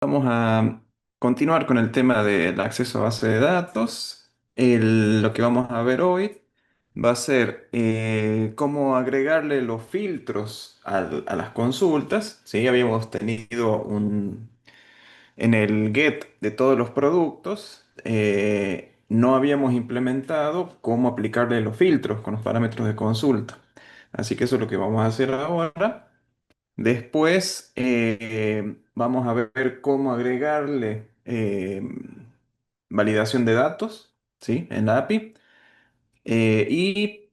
Vamos a continuar con el tema del acceso a base de datos. Lo que vamos a ver hoy va a ser cómo agregarle los filtros a las consultas. ¿Sí? Habíamos tenido en el get de todos los productos, no habíamos implementado cómo aplicarle los filtros con los parámetros de consulta. Así que eso es lo que vamos a hacer ahora. Después vamos a ver cómo agregarle validación de datos, ¿sí? En la API. Y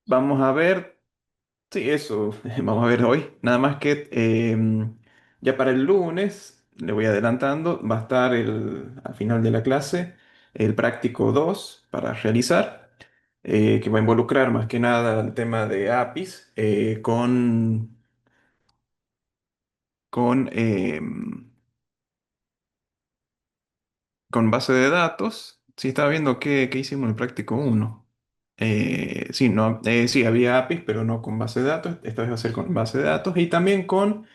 vamos a ver, sí, eso vamos a ver hoy. Nada más que ya para el lunes, le voy adelantando, va a estar al final de la clase el práctico 2 para realizar, que va a involucrar más que nada el tema de APIs con base de datos. Sí, estaba viendo qué hicimos en el práctico uno. Sí, no, sí, había APIs, pero no con base de datos. Esta vez va a ser con base de datos y también con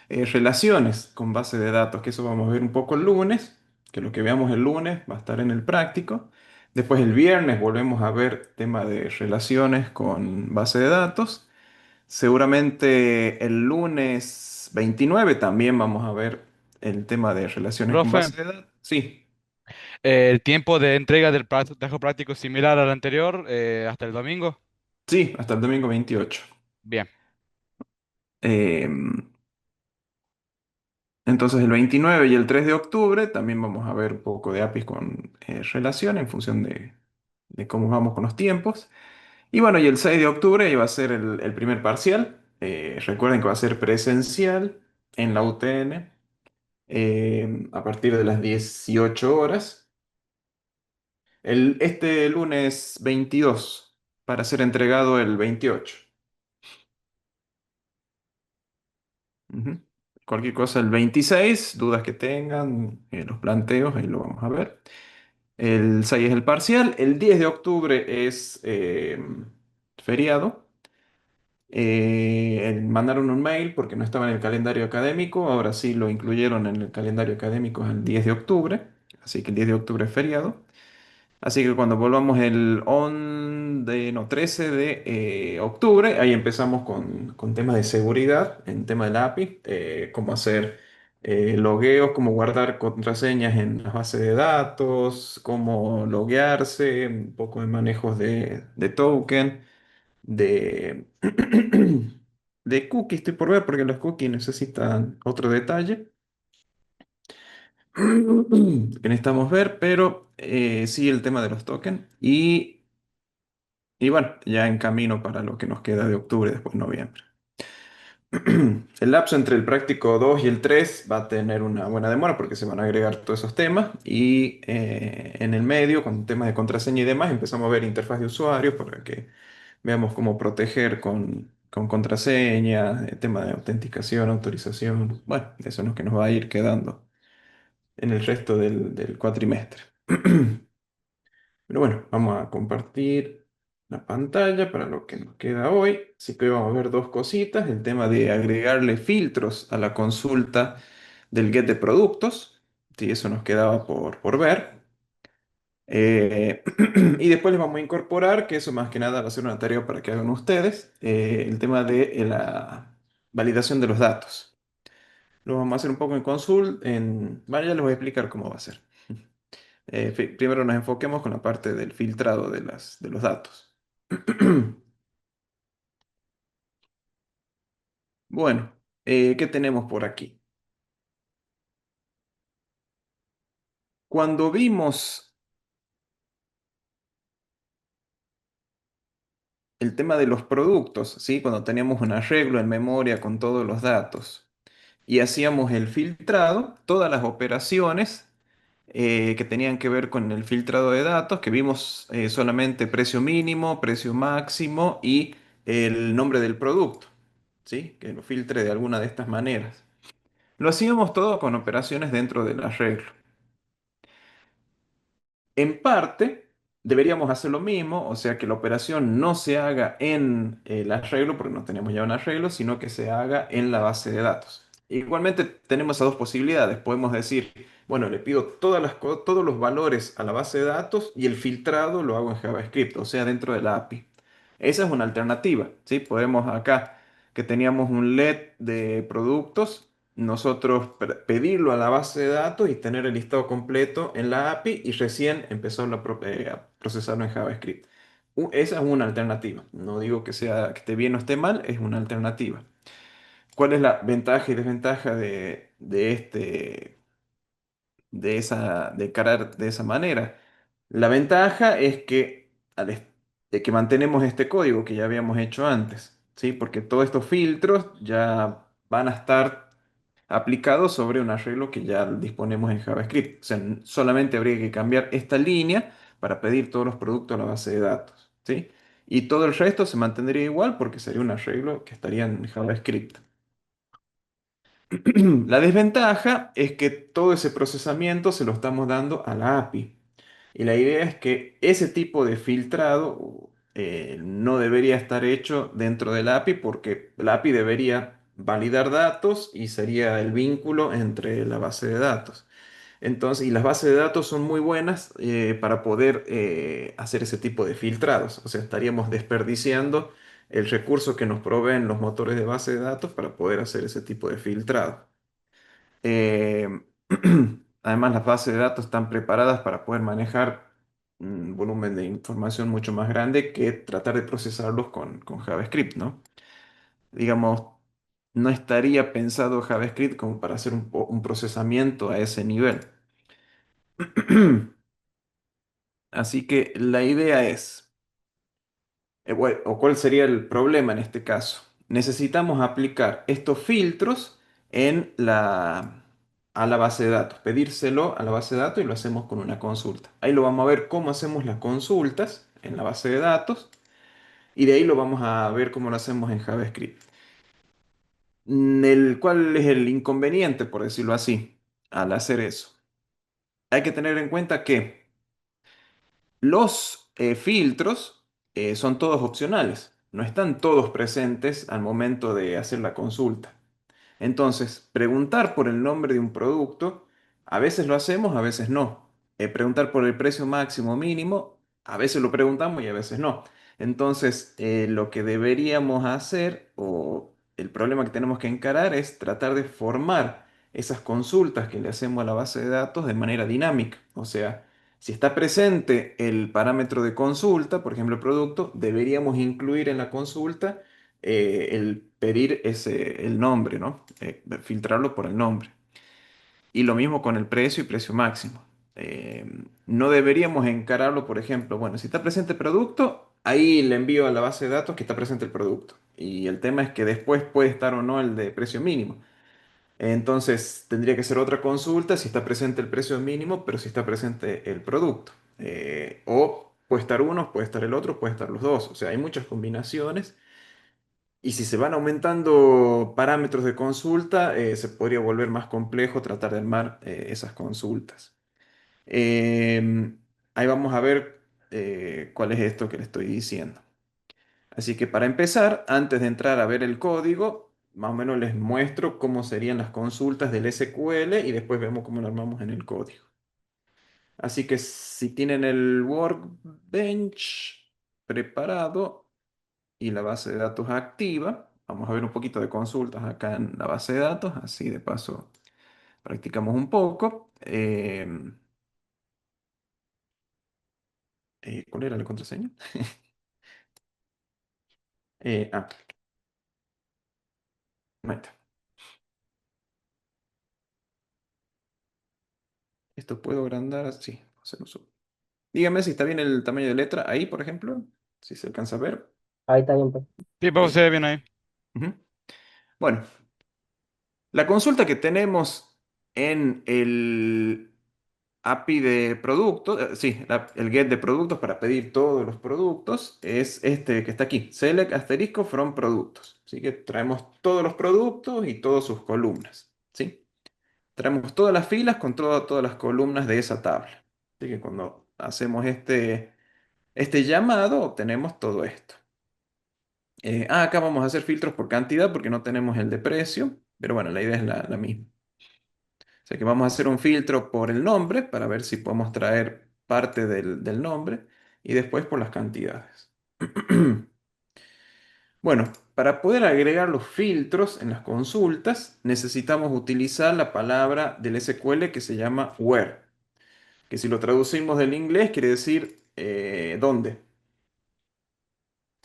relaciones con base de datos, que eso vamos a ver un poco el lunes, que lo que veamos el lunes va a estar en el práctico. Después el viernes volvemos a ver tema de relaciones con base de datos. Seguramente el lunes 29 también vamos a ver el tema de relaciones con Profe, base de datos. Sí. el tiempo de entrega del trabajo práctico es similar al anterior, hasta el domingo. Sí, hasta el domingo 28. Bien. Eh, entonces el 29 y el 3 de octubre también vamos a ver un poco de APIs con relación en función de cómo vamos con los tiempos. Y bueno, y el 6 de octubre iba a ser el primer parcial. Recuerden que va a ser presencial en la UTN a partir de las 18 horas. Este lunes 22 para ser entregado el 28. Ujú. Cualquier cosa el 26, dudas que tengan, los planteos, ahí lo vamos a ver. El 6 es el parcial, el 10 de octubre es feriado. Mandaron un mail porque no estaba en el calendario académico, ahora sí lo incluyeron en el calendario académico el 10 de octubre, así que el 10 de octubre es feriado. Así que cuando volvamos no, 13 de octubre, ahí empezamos con temas de seguridad, en tema del API, cómo hacer logueos, cómo guardar contraseñas en las bases de datos, cómo loguearse, un poco de manejos de token, de, de cookies, estoy por ver porque los cookies necesitan otro detalle que necesitamos ver, pero sí el tema de los tokens. Y bueno, ya en camino para lo que nos queda de octubre, después noviembre. El lapso entre el práctico 2 y el 3 va a tener una buena demora porque se van a agregar todos esos temas y en el medio, con temas de contraseña y demás, empezamos a ver interfaz de usuario para que veamos cómo proteger con contraseña, tema de autenticación, autorización. Bueno, eso es lo que nos va a ir quedando en el resto del cuatrimestre. Pero bueno, vamos a compartir la pantalla para lo que nos queda hoy. Así que hoy vamos a ver dos cositas. El tema de agregarle filtros a la consulta del get de productos. Sí, eso nos quedaba por ver. Y después les vamos a incorporar, que eso más que nada va a ser una tarea para que hagan ustedes, el tema de la validación de los datos. Lo vamos a hacer un poco en Bueno, ya les voy a explicar cómo va a ser. Primero nos enfoquemos con la parte del filtrado de los datos. Bueno, ¿qué tenemos por aquí? Cuando vimos el tema de los productos, ¿sí? Cuando teníamos un arreglo en memoria con todos los datos y hacíamos el filtrado, todas las operaciones que tenían que ver con el filtrado de datos, que vimos solamente precio mínimo, precio máximo y el nombre del producto, ¿sí? Que lo filtre de alguna de estas maneras. Lo hacíamos todo con operaciones dentro del arreglo. En parte, deberíamos hacer lo mismo, o sea, que la operación no se haga en el arreglo, porque no tenemos ya un arreglo, sino que se haga en la base de datos. Igualmente tenemos esas dos posibilidades. Podemos decir, bueno, le pido todos los valores a la base de datos y el filtrado lo hago en JavaScript, o sea, dentro de la API. Esa es una alternativa, ¿sí? Podemos acá, que teníamos un LED de productos, nosotros pedirlo a la base de datos y tener el listado completo en la API y recién empezar a procesarlo en JavaScript. Esa es una alternativa. No digo que sea, que esté bien o esté mal, es una alternativa. ¿Cuál es la ventaja y desventaja de encarar de esa manera? La ventaja es que, de que mantenemos este código que ya habíamos hecho antes, ¿sí? Porque todos estos filtros ya van a estar aplicados sobre un arreglo que ya disponemos en JavaScript. O sea, solamente habría que cambiar esta línea para pedir todos los productos a la base de datos, ¿sí? Y todo el resto se mantendría igual porque sería un arreglo que estaría en JavaScript. La desventaja es que todo ese procesamiento se lo estamos dando a la API. Y la idea es que ese tipo de filtrado no debería estar hecho dentro de la API porque la API debería validar datos y sería el vínculo entre la base de datos. Entonces, y las bases de datos son muy buenas para poder hacer ese tipo de filtrados. O sea, estaríamos desperdiciando el recurso que nos proveen los motores de base de datos para poder hacer ese tipo de filtrado. Eh, Además, las bases de datos están preparadas para poder manejar un volumen de información mucho más grande que tratar de procesarlos con JavaScript, ¿no? Digamos, no estaría pensado JavaScript como para hacer un procesamiento a ese nivel. Así que la idea es, bueno, o cuál sería el problema en este caso. Necesitamos aplicar estos filtros a la base de datos, pedírselo a la base de datos y lo hacemos con una consulta. Ahí lo vamos a ver cómo hacemos las consultas en la base de datos y de ahí lo vamos a ver cómo lo hacemos en JavaScript. ¿Cuál es el inconveniente, por decirlo así, al hacer eso? Hay que tener en cuenta que los filtros son todos opcionales, no están todos presentes al momento de hacer la consulta. Entonces, preguntar por el nombre de un producto, a veces lo hacemos, a veces no. Preguntar por el precio máximo o mínimo, a veces lo preguntamos y a veces no. Entonces, lo que deberíamos hacer o el problema que tenemos que encarar es tratar de formar esas consultas que le hacemos a la base de datos de manera dinámica. O sea, si está presente el parámetro de consulta, por ejemplo, el producto, deberíamos incluir en la consulta el pedir el nombre, ¿no? Filtrarlo por el nombre. Y lo mismo con el precio y precio máximo. Eh, no deberíamos encararlo, por ejemplo, bueno, si está presente el producto, ahí le envío a la base de datos que está presente el producto. Y el tema es que después puede estar o no el de precio mínimo. Entonces tendría que ser otra consulta si está presente el precio mínimo, pero si está presente el producto. O puede estar uno, puede estar el otro, puede estar los dos. O sea, hay muchas combinaciones. Y si se van aumentando parámetros de consulta, se podría volver más complejo tratar de armar esas consultas. Ahí vamos a ver cuál es esto que le estoy diciendo. Así que para empezar, antes de entrar a ver el código, más o menos les muestro cómo serían las consultas del SQL y después vemos cómo lo armamos en el código. Así que si tienen el Workbench preparado y la base de datos activa, vamos a ver un poquito de consultas acá en la base de datos, así de paso practicamos un poco. ¿Cuál era la contraseña? Eh, ah, Ahí está. Esto puedo agrandar, sí, hacer un zoom. Dígame si está bien el tamaño de letra ahí, por ejemplo, si se alcanza a ver. Ahí está bien, pues. Sí, pues se Sí. ve bien ahí. Ujú. Bueno, la consulta que tenemos en el API de productos, sí, el get de productos para pedir todos los productos es este que está aquí, select asterisco from productos. Así que traemos todos los productos y todas sus columnas, ¿sí? Traemos todas las filas con todas las columnas de esa tabla. Así que cuando hacemos este llamado obtenemos todo esto. Acá vamos a hacer filtros por cantidad porque no tenemos el de precio. Pero bueno, la idea es la misma. O sea que vamos a hacer un filtro por el nombre para ver si podemos traer parte del nombre y después por las cantidades. Bueno, para poder agregar los filtros en las consultas necesitamos utilizar la palabra del SQL que se llama where, que si lo traducimos del inglés quiere decir dónde.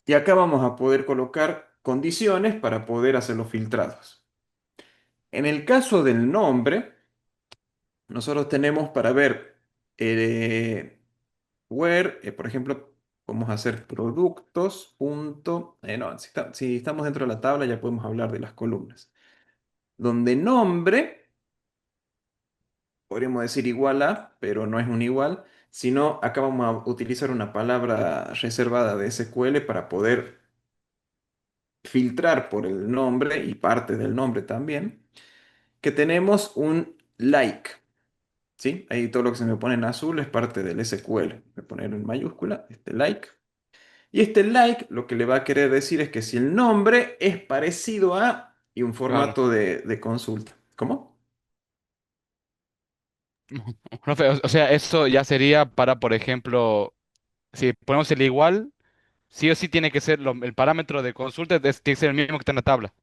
Y acá vamos a poder colocar condiciones para poder hacer los filtrados. En el caso del nombre, nosotros tenemos para ver eh, where, por ejemplo, podemos hacer productos, punto, no, si estamos dentro de la tabla ya podemos hablar de las columnas. Donde nombre, podríamos decir igual a, pero no es un igual, sino acá vamos a utilizar una palabra reservada de SQL para poder filtrar por el nombre y parte del nombre también, que tenemos un like, ¿sí? Ahí todo lo que se me pone en azul es parte del SQL. Voy a poner en mayúscula este like. Y este like lo que le va a querer decir es que si el nombre es parecido a y un Claro. formato de consulta. ¿Cómo? Profe, o sea, eso ya sería para, por ejemplo, si ponemos el igual, sí o sí tiene que ser el parámetro de consulta, tiene que ser el mismo que está en la tabla.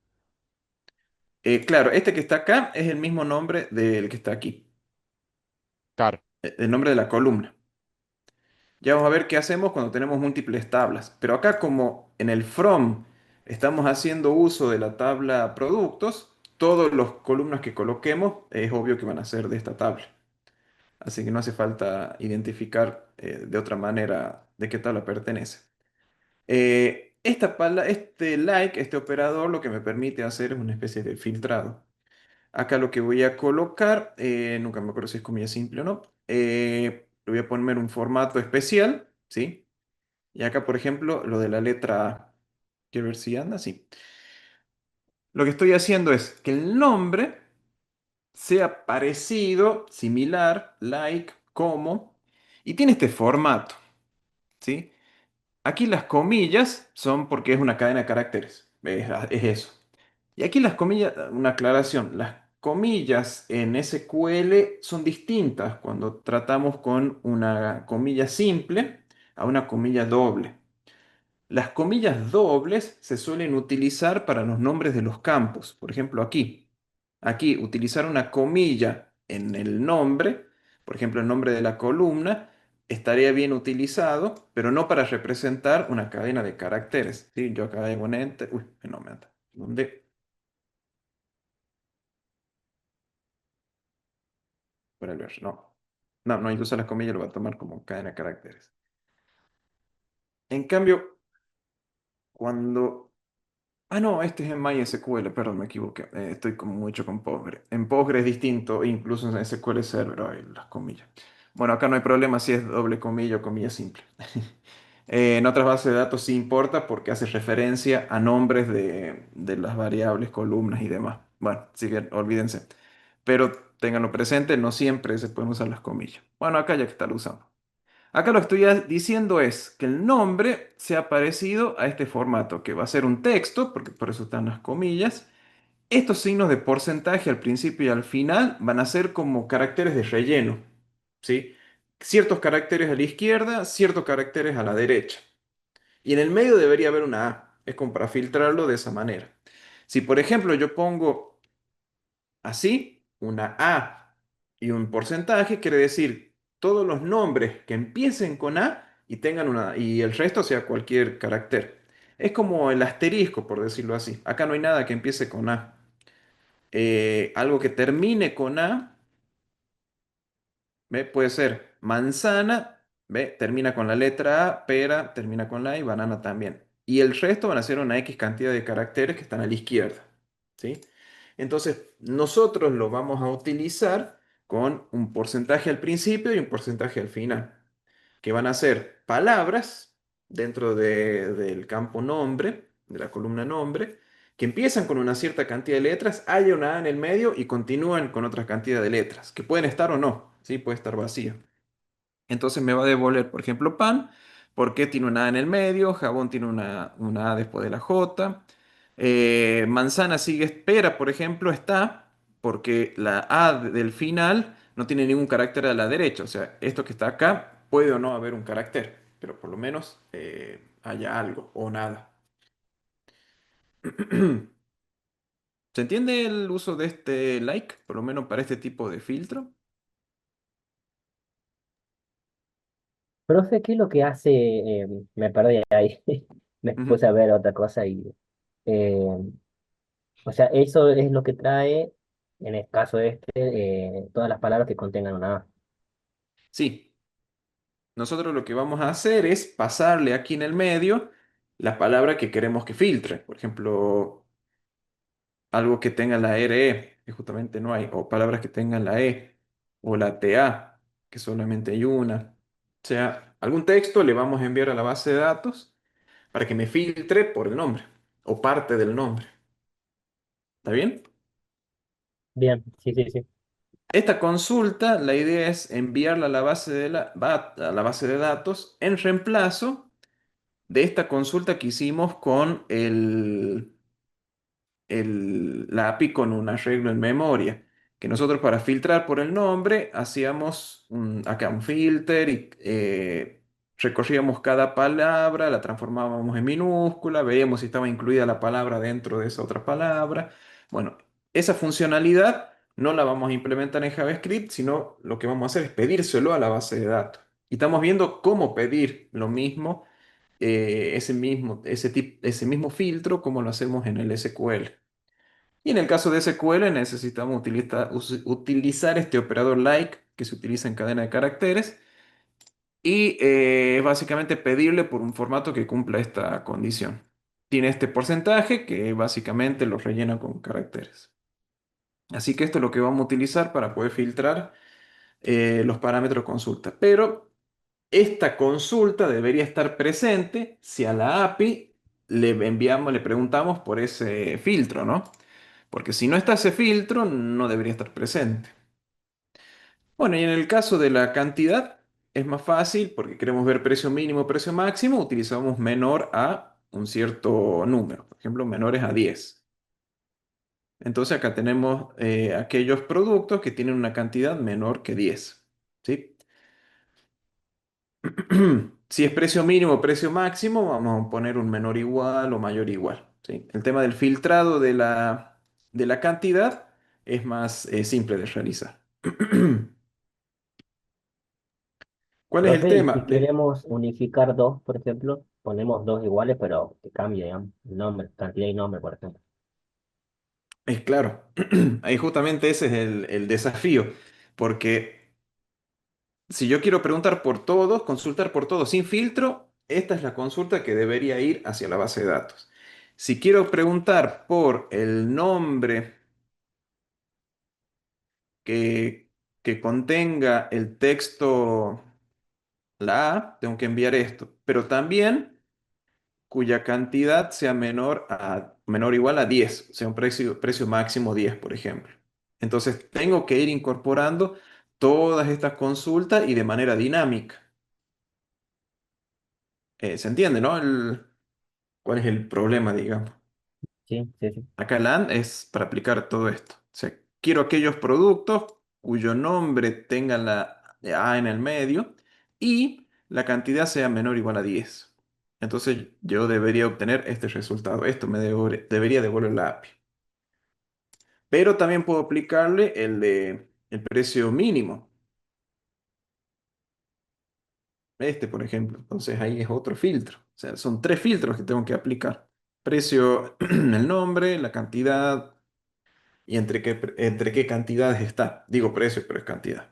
Claro, este que está acá es el mismo nombre del que está aquí, Claro. el nombre de la columna. Ya vamos a ver qué hacemos cuando tenemos múltiples tablas. Pero acá como en el from estamos haciendo uso de la tabla productos, todas las columnas que coloquemos es obvio que van a ser de esta tabla. Así que no hace falta identificar de otra manera de qué tabla pertenece. Este like, este operador, lo que me permite hacer es una especie de filtrado. Acá lo que voy a colocar, nunca me acuerdo si es comilla simple o no, le voy a poner un formato especial, ¿sí? Y acá, por ejemplo, lo de la letra A. Quiero ver si anda, sí. Lo que estoy haciendo es que el nombre sea parecido, similar, like, como, y tiene este formato, ¿sí? Aquí las comillas son porque es una cadena de caracteres, es eso. Y aquí las comillas, una aclaración, las comillas en SQL son distintas cuando tratamos con una comilla simple a una comilla doble. Las comillas dobles se suelen utilizar para los nombres de los campos. Por ejemplo, aquí utilizar una comilla en el nombre, por ejemplo, el nombre de la columna, estaría bien utilizado, pero no para representar una cadena de caracteres. ¿Sí? Yo acá hago un enter. Uy, no me anda. ¿Dónde? Por el ver. No. No, no, incluso las comillas lo voy a tomar como cadena de caracteres. En cambio, cuando ah, no, este es en MySQL, perdón, me equivoqué. Estoy como mucho con Postgre. En Postgre es distinto, incluso en SQL Server hay las comillas. Bueno, acá no hay problema si es doble comilla o comilla simple. En otras bases de datos sí importa porque hace referencia a nombres de las variables, columnas y demás. Bueno, así que olvídense. Pero ténganlo presente, no siempre se pueden usar las comillas. Bueno, acá ya que está lo usando. Acá lo que estoy diciendo es que el nombre sea parecido a este formato, que va a ser un texto, porque por eso están las comillas. Estos signos de porcentaje al principio y al final van a ser como caracteres de relleno, ¿sí? Ciertos caracteres a la izquierda, ciertos caracteres a la derecha. Y en el medio debería haber una A. Es como para filtrarlo de esa manera. Si por ejemplo yo pongo así, una A y un porcentaje quiere decir todos los nombres que empiecen con A y tengan una y el resto sea cualquier carácter. Es como el asterisco, por decirlo así. Acá no hay nada que empiece con A. Algo que termine con A, ¿ve? Puede ser manzana, ¿ve? Termina con la letra A, pera, termina con la A y banana también. Y el resto van a ser una X cantidad de caracteres que están a la izquierda, ¿sí? Entonces, nosotros lo vamos a utilizar con un porcentaje al principio y un porcentaje al final, que van a ser palabras dentro del campo nombre, de la columna nombre, que empiezan con una cierta cantidad de letras, hay una A en el medio y continúan con otra cantidad de letras, que pueden estar o no, ¿sí? Puede estar vacío. Entonces me va a devolver, por ejemplo, pan, porque tiene una A en el medio, jabón tiene una A después de la J, Manzana sigue espera, por ejemplo, está porque la A del final no tiene ningún carácter a la derecha. O sea, esto que está acá puede o no haber un carácter, pero por lo menos haya algo o nada. ¿Se entiende el uso de este like, por lo menos para este tipo de filtro? Profe, ¿qué es lo que hace? Me perdí ahí, me puse Ujú. a ver otra cosa y, eh, o sea, eso es lo que trae, en el caso este, todas las palabras que contengan una A. Sí, nosotros lo que vamos a hacer es pasarle aquí en el medio la palabra que queremos que filtre. Por ejemplo, algo que tenga la RE, que justamente no hay, o palabras que tengan la E, o la TA, que solamente hay una. O sea, algún texto le vamos a enviar a la base de datos para que me filtre por el nombre, o parte del nombre. ¿Está bien? Bien, sí, sí, sí. Esta consulta, la idea es enviarla a la base a la base de datos en reemplazo de esta consulta que hicimos con la API con un arreglo en memoria, que nosotros para filtrar por el nombre hacíamos acá un filter y recorríamos cada palabra, la transformábamos en minúscula, veíamos si estaba incluida la palabra dentro de esa otra palabra. Bueno, esa funcionalidad no la vamos a implementar en JavaScript, sino lo que vamos a hacer es pedírselo a la base de datos. Y estamos viendo cómo pedir lo mismo, ese mismo filtro, como lo hacemos en el SQL. Y en el caso de SQL necesitamos utilizar este operador like que se utiliza en cadena de caracteres y básicamente pedirle por un formato que cumpla esta condición. Tiene este porcentaje que básicamente lo rellena con caracteres. Así que esto es lo que vamos a utilizar para poder filtrar los parámetros consulta. Pero esta consulta debería estar presente si a la API le preguntamos por ese filtro, ¿no? Porque si no está ese filtro, no debería estar presente. Bueno, y en el caso de la cantidad, es más fácil porque queremos ver precio mínimo, precio máximo, utilizamos menor a un cierto número, por ejemplo, menores a 10. Entonces acá tenemos aquellos productos que tienen una cantidad menor que 10, ¿sí? Si es precio mínimo o precio máximo, vamos a poner un menor igual o mayor igual, ¿sí? El tema del filtrado de la cantidad es más simple de realizar. ¿Cuál es el Profe, y tema? si queremos unificar dos, por ejemplo, ponemos dos iguales, pero que cambie, digamos, el nombre, cantidad y nombre, por ejemplo. Es claro, ahí justamente ese es el desafío, porque si yo quiero preguntar por todos, consultar por todos sin filtro, esta es la consulta que debería ir hacia la base de datos. Si quiero preguntar por el nombre que, que contenga el texto, la A, tengo que enviar esto, pero también cuya cantidad sea menor o igual a 10, o sea, un precio máximo 10, por ejemplo. Entonces, tengo que ir incorporando todas estas consultas y de manera dinámica. ¿Se entiende, no? ¿Cuál es el problema, digamos? Sí, sí, sí. Acá el AND es para aplicar todo esto. O sea, quiero aquellos productos cuyo nombre tenga la A en el medio y la cantidad sea menor o igual a 10. Entonces yo debería obtener este resultado. Esto debería devolver la API. Pero también puedo aplicarle el de el precio mínimo. Este, por ejemplo. Entonces ahí es otro filtro. O sea, son tres filtros que tengo que aplicar. Precio, el nombre, la cantidad y entre qué cantidades está. Digo precio, pero es cantidad.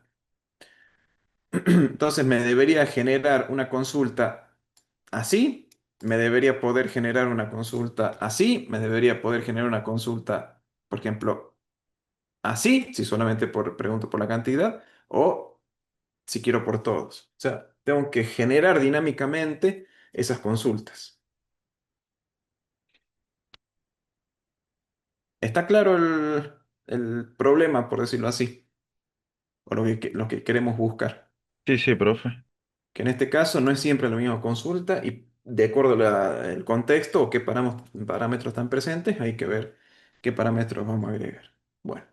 Entonces me debería generar una consulta así, me debería poder generar una consulta así, me debería poder generar una consulta, por ejemplo, así, si solamente pregunto por la cantidad, o si quiero por todos. O sea, tengo que generar dinámicamente esas consultas. ¿Está claro el problema, por decirlo así, o lo que queremos buscar? Sí, sí, profe. Que en este caso no es siempre la misma consulta y de acuerdo al contexto o qué parámetros están presentes, hay que ver qué parámetros vamos a agregar. Bueno,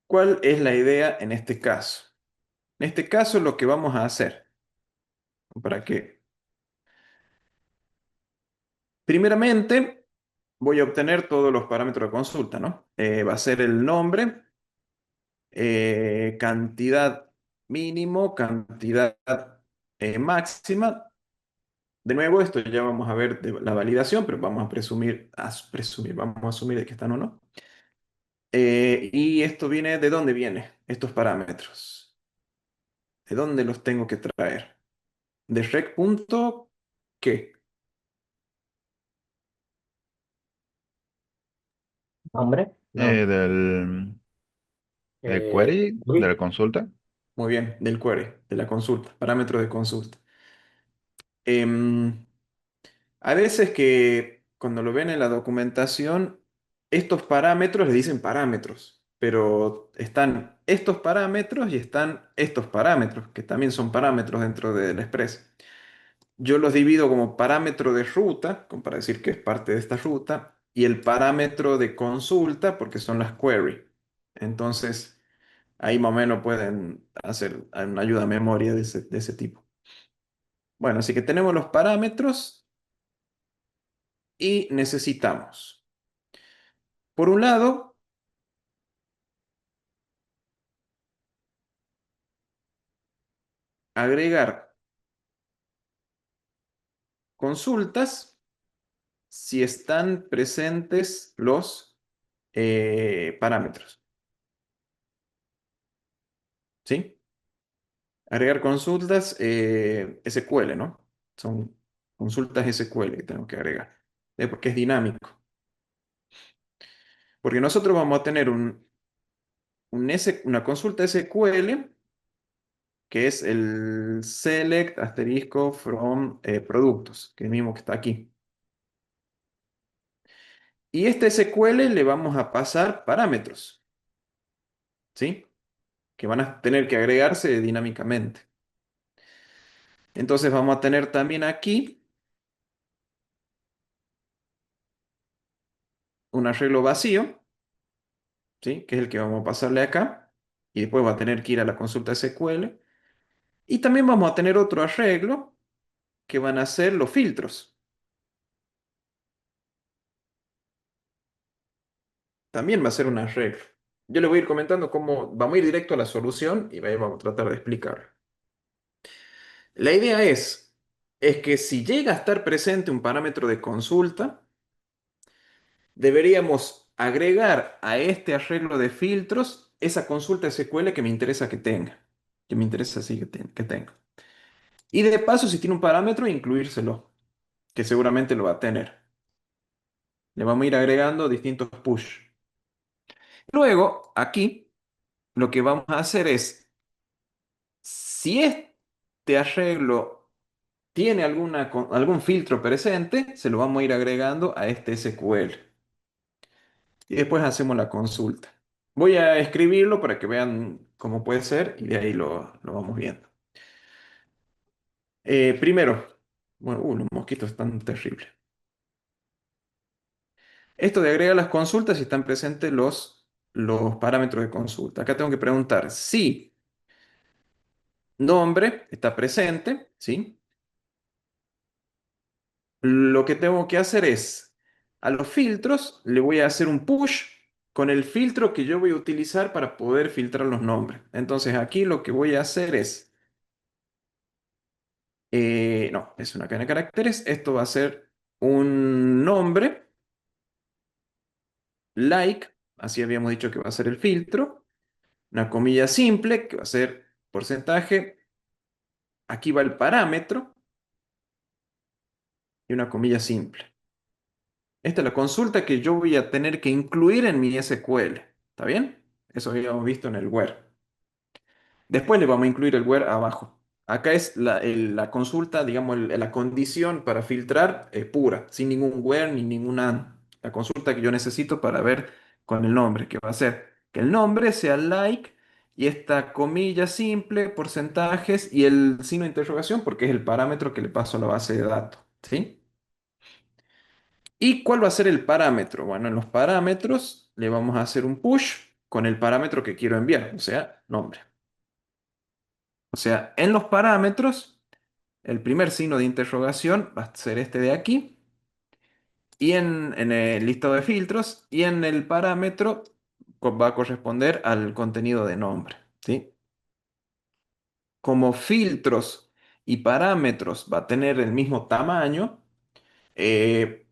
¿cuál es la idea en este caso? En este caso, lo que vamos a hacer, para que, primeramente, voy a obtener todos los parámetros de consulta, ¿no? Va a ser el nombre, cantidad mínimo, cantidad máxima. De nuevo, esto ya vamos a ver de la validación, pero vamos a presumir, vamos a asumir de que están o no. Y esto viene, ¿de dónde viene estos parámetros? ¿De dónde los tengo que traer? ¿De rec punto qué? Nombre, no. Del query, de Uy, la consulta. Muy bien, del query, de la consulta, parámetros de consulta. Em, a veces que cuando lo ven en la documentación, estos parámetros le dicen parámetros, pero están estos parámetros y están estos parámetros, que también son parámetros dentro del Express. Yo los divido como parámetro de ruta, como para decir que es parte de esta ruta, y el parámetro de consulta, porque son las query. Entonces, ahí más o menos pueden hacer una ayuda a memoria de ese tipo. Bueno, así que tenemos los parámetros y necesitamos, por un lado, agregar consultas si están presentes los parámetros. ¿Sí? Agregar consultas SQL, ¿no? Son consultas SQL que tengo que agregar. Porque es dinámico. Porque nosotros vamos a tener una consulta SQL que es el select asterisco from productos, que es el mismo que está aquí. Y este SQL le vamos a pasar parámetros, ¿sí? Que van a tener que agregarse dinámicamente. Entonces vamos a tener también aquí un arreglo vacío, ¿sí? Que es el que vamos a pasarle acá. Y después va a tener que ir a la consulta SQL. Y también vamos a tener otro arreglo que van a ser los filtros. También va a ser un arreglo. Yo les voy a ir comentando cómo vamos a ir directo a la solución y ahí vamos a tratar de explicar. La idea es que si llega a estar presente un parámetro de consulta, deberíamos agregar a este arreglo de filtros esa consulta SQL que me interesa que tenga. Que me interesa sí que tenga. Y de paso, si tiene un parámetro, incluírselo, que seguramente lo va a tener. Le vamos a ir agregando distintos push. Luego, aquí, lo que vamos a hacer es, si este arreglo tiene algún filtro presente, se lo vamos a ir agregando a este SQL. Y después hacemos la consulta. Voy a escribirlo para que vean cómo puede ser y de ahí lo vamos viendo. Primero, bueno, los mosquitos están terribles. Esto de agregar las consultas si están presentes los parámetros de consulta. Acá tengo que preguntar si nombre está presente, ¿sí? Lo que tengo que hacer es, a los filtros le voy a hacer un push con el filtro que yo voy a utilizar para poder filtrar los nombres. Entonces aquí lo que voy a hacer es, no, es una cadena de caracteres. Esto va a ser un nombre, like, así habíamos dicho que va a ser el filtro, una comilla simple que va a ser porcentaje, aquí va el parámetro y una comilla simple. Esta es la consulta que yo voy a tener que incluir en mi SQL. ¿Está bien? Eso habíamos visto en el where. Después le vamos a incluir el where abajo. Acá es la consulta, digamos, la condición para filtrar pura, sin ningún where ni ningún and. La consulta que yo necesito para ver con el nombre, que va a ser que el nombre sea like y esta comilla simple, porcentajes y el signo de interrogación porque es el parámetro que le paso a la base de datos, ¿sí? ¿Y cuál va a ser el parámetro? Bueno, en los parámetros le vamos a hacer un push con el parámetro que quiero enviar, o sea, nombre. O sea, en los parámetros, el primer signo de interrogación va a ser este de aquí, y en el listado de filtros, y en el parámetro va a corresponder al contenido de nombre, ¿sí? Como filtros y parámetros va a tener el mismo tamaño,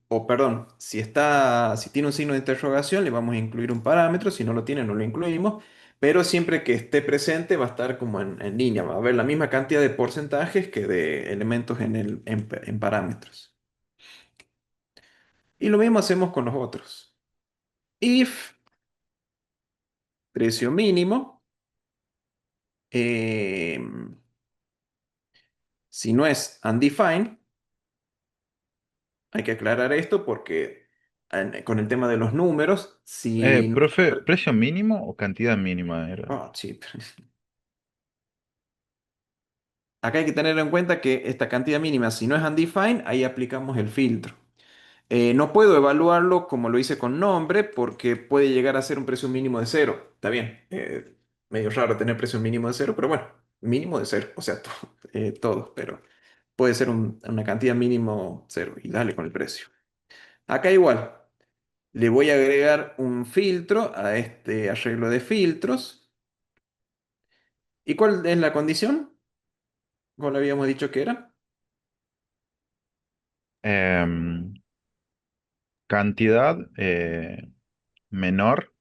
o perdón, si tiene un signo de interrogación, le vamos a incluir un parámetro, si no lo tiene, no lo incluimos, pero siempre que esté presente va a estar como en línea, va a haber la misma cantidad de porcentajes que de elementos en parámetros. Y lo mismo hacemos con los otros. If precio mínimo, eh, si no es undefined, hay que aclarar esto porque con el tema de los números, si no... Profe, ¿precio mínimo o cantidad mínima era? Ah, sí. Acá hay que tener en cuenta que esta cantidad mínima, si no es undefined, ahí aplicamos el filtro. No puedo evaluarlo como lo hice con nombre porque puede llegar a ser un precio mínimo de cero. Está bien, medio raro tener precio mínimo de cero, pero bueno, mínimo de cero, o sea, todo, pero puede ser una cantidad mínimo cero y dale con el precio. Acá igual, le voy a agregar un filtro a este arreglo de filtros. ¿Y cuál es la condición? ¿Cuál habíamos dicho que era? Em, Cantidad menor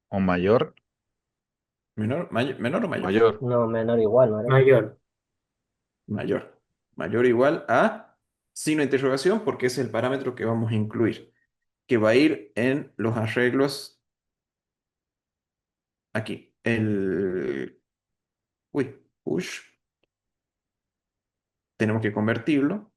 o mayor. Menor o mayor? Mayor. No, menor igual, ¿no era? Mayor. Mayor. Mayor o igual a signo de interrogación porque ese es el parámetro que vamos a incluir, que va a ir en los arreglos aquí. Push. Tenemos que convertirlo.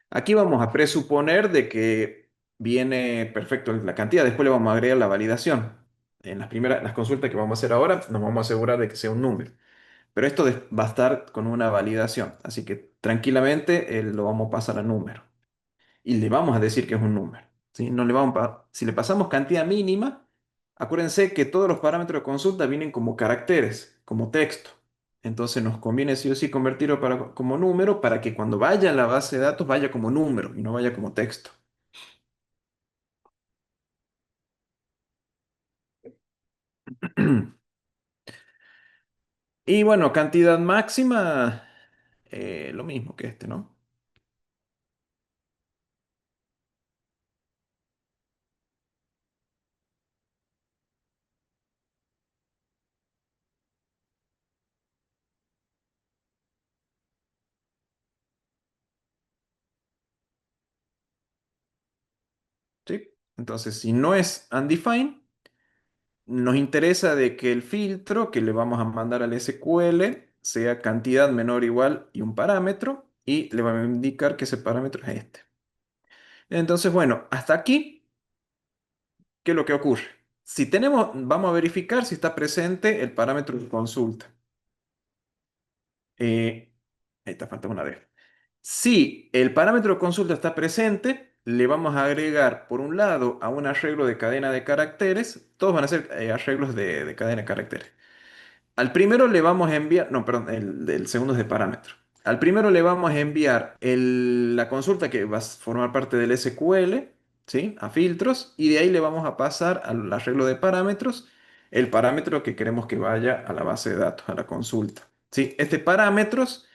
Aquí vamos a presuponer de que viene perfecto la cantidad. Después le vamos a agregar la validación. En las consultas que vamos a hacer ahora, nos vamos a asegurar de que sea un número. Pero esto va a estar con una validación. Así que tranquilamente lo vamos a pasar a número. Y le vamos a decir que es un número, ¿sí? No le vamos si le pasamos cantidad mínima, acuérdense que todos los parámetros de consulta vienen como caracteres, como texto. Entonces nos conviene sí o sí convertirlo como número para que cuando vaya a la base de datos vaya como número y no vaya como texto. Y bueno, cantidad máxima, lo mismo que este, ¿no? ¿Sí? Entonces, si no es undefined, nos interesa de que el filtro que le vamos a mandar al SQL sea cantidad menor o igual y un parámetro y le vamos a indicar que ese parámetro es este. Entonces, bueno, hasta aquí, ¿qué es lo que ocurre? Si tenemos, vamos a verificar si está presente el parámetro de consulta. Ahí está, falta una vez. Si el parámetro de consulta está presente, le vamos a agregar, por un lado, a un arreglo de cadena de caracteres. Todos van a ser arreglos de cadena de caracteres. Al primero le vamos a enviar, no, perdón, el segundo es de parámetro. Al primero le vamos a enviar la consulta que va a formar parte del SQL, ¿sí? A filtros, y de ahí le vamos a pasar al arreglo de parámetros el parámetro que queremos que vaya a la base de datos, a la consulta, ¿sí? Este parámetros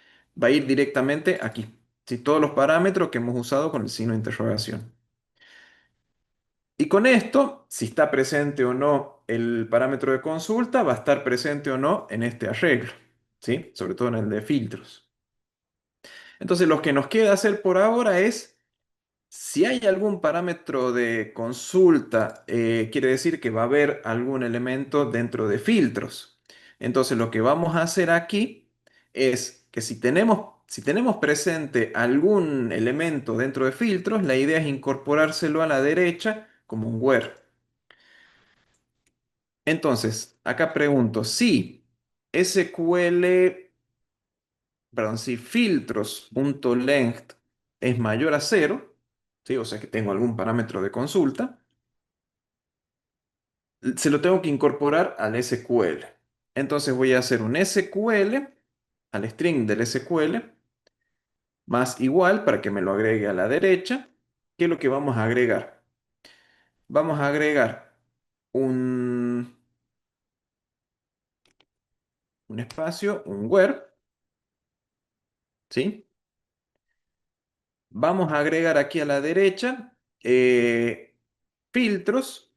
va a ir directamente aquí, ¿sí? Todos los parámetros que hemos usado con el signo de interrogación. Y con esto, si está presente o no el parámetro de consulta, va a estar presente o no en este arreglo, ¿sí? Sobre todo en el de filtros. Entonces, lo que nos queda hacer por ahora es, si hay algún parámetro de consulta, quiere decir que va a haber algún elemento dentro de filtros. Entonces, lo que vamos a hacer aquí es que si tenemos presente algún elemento dentro de filtros, la idea es incorporárselo a la derecha como un where. Entonces, acá pregunto, si SQL, perdón, si filtros.length es mayor a cero, ¿sí? O sea que tengo algún parámetro de consulta, se lo tengo que incorporar al SQL. Entonces voy a hacer un SQL al string del SQL más igual para que me lo agregue a la derecha. ¿Qué es lo que vamos a agregar? Vamos a agregar un, un espacio, un where, ¿sí? Vamos a agregar aquí a la derecha filtros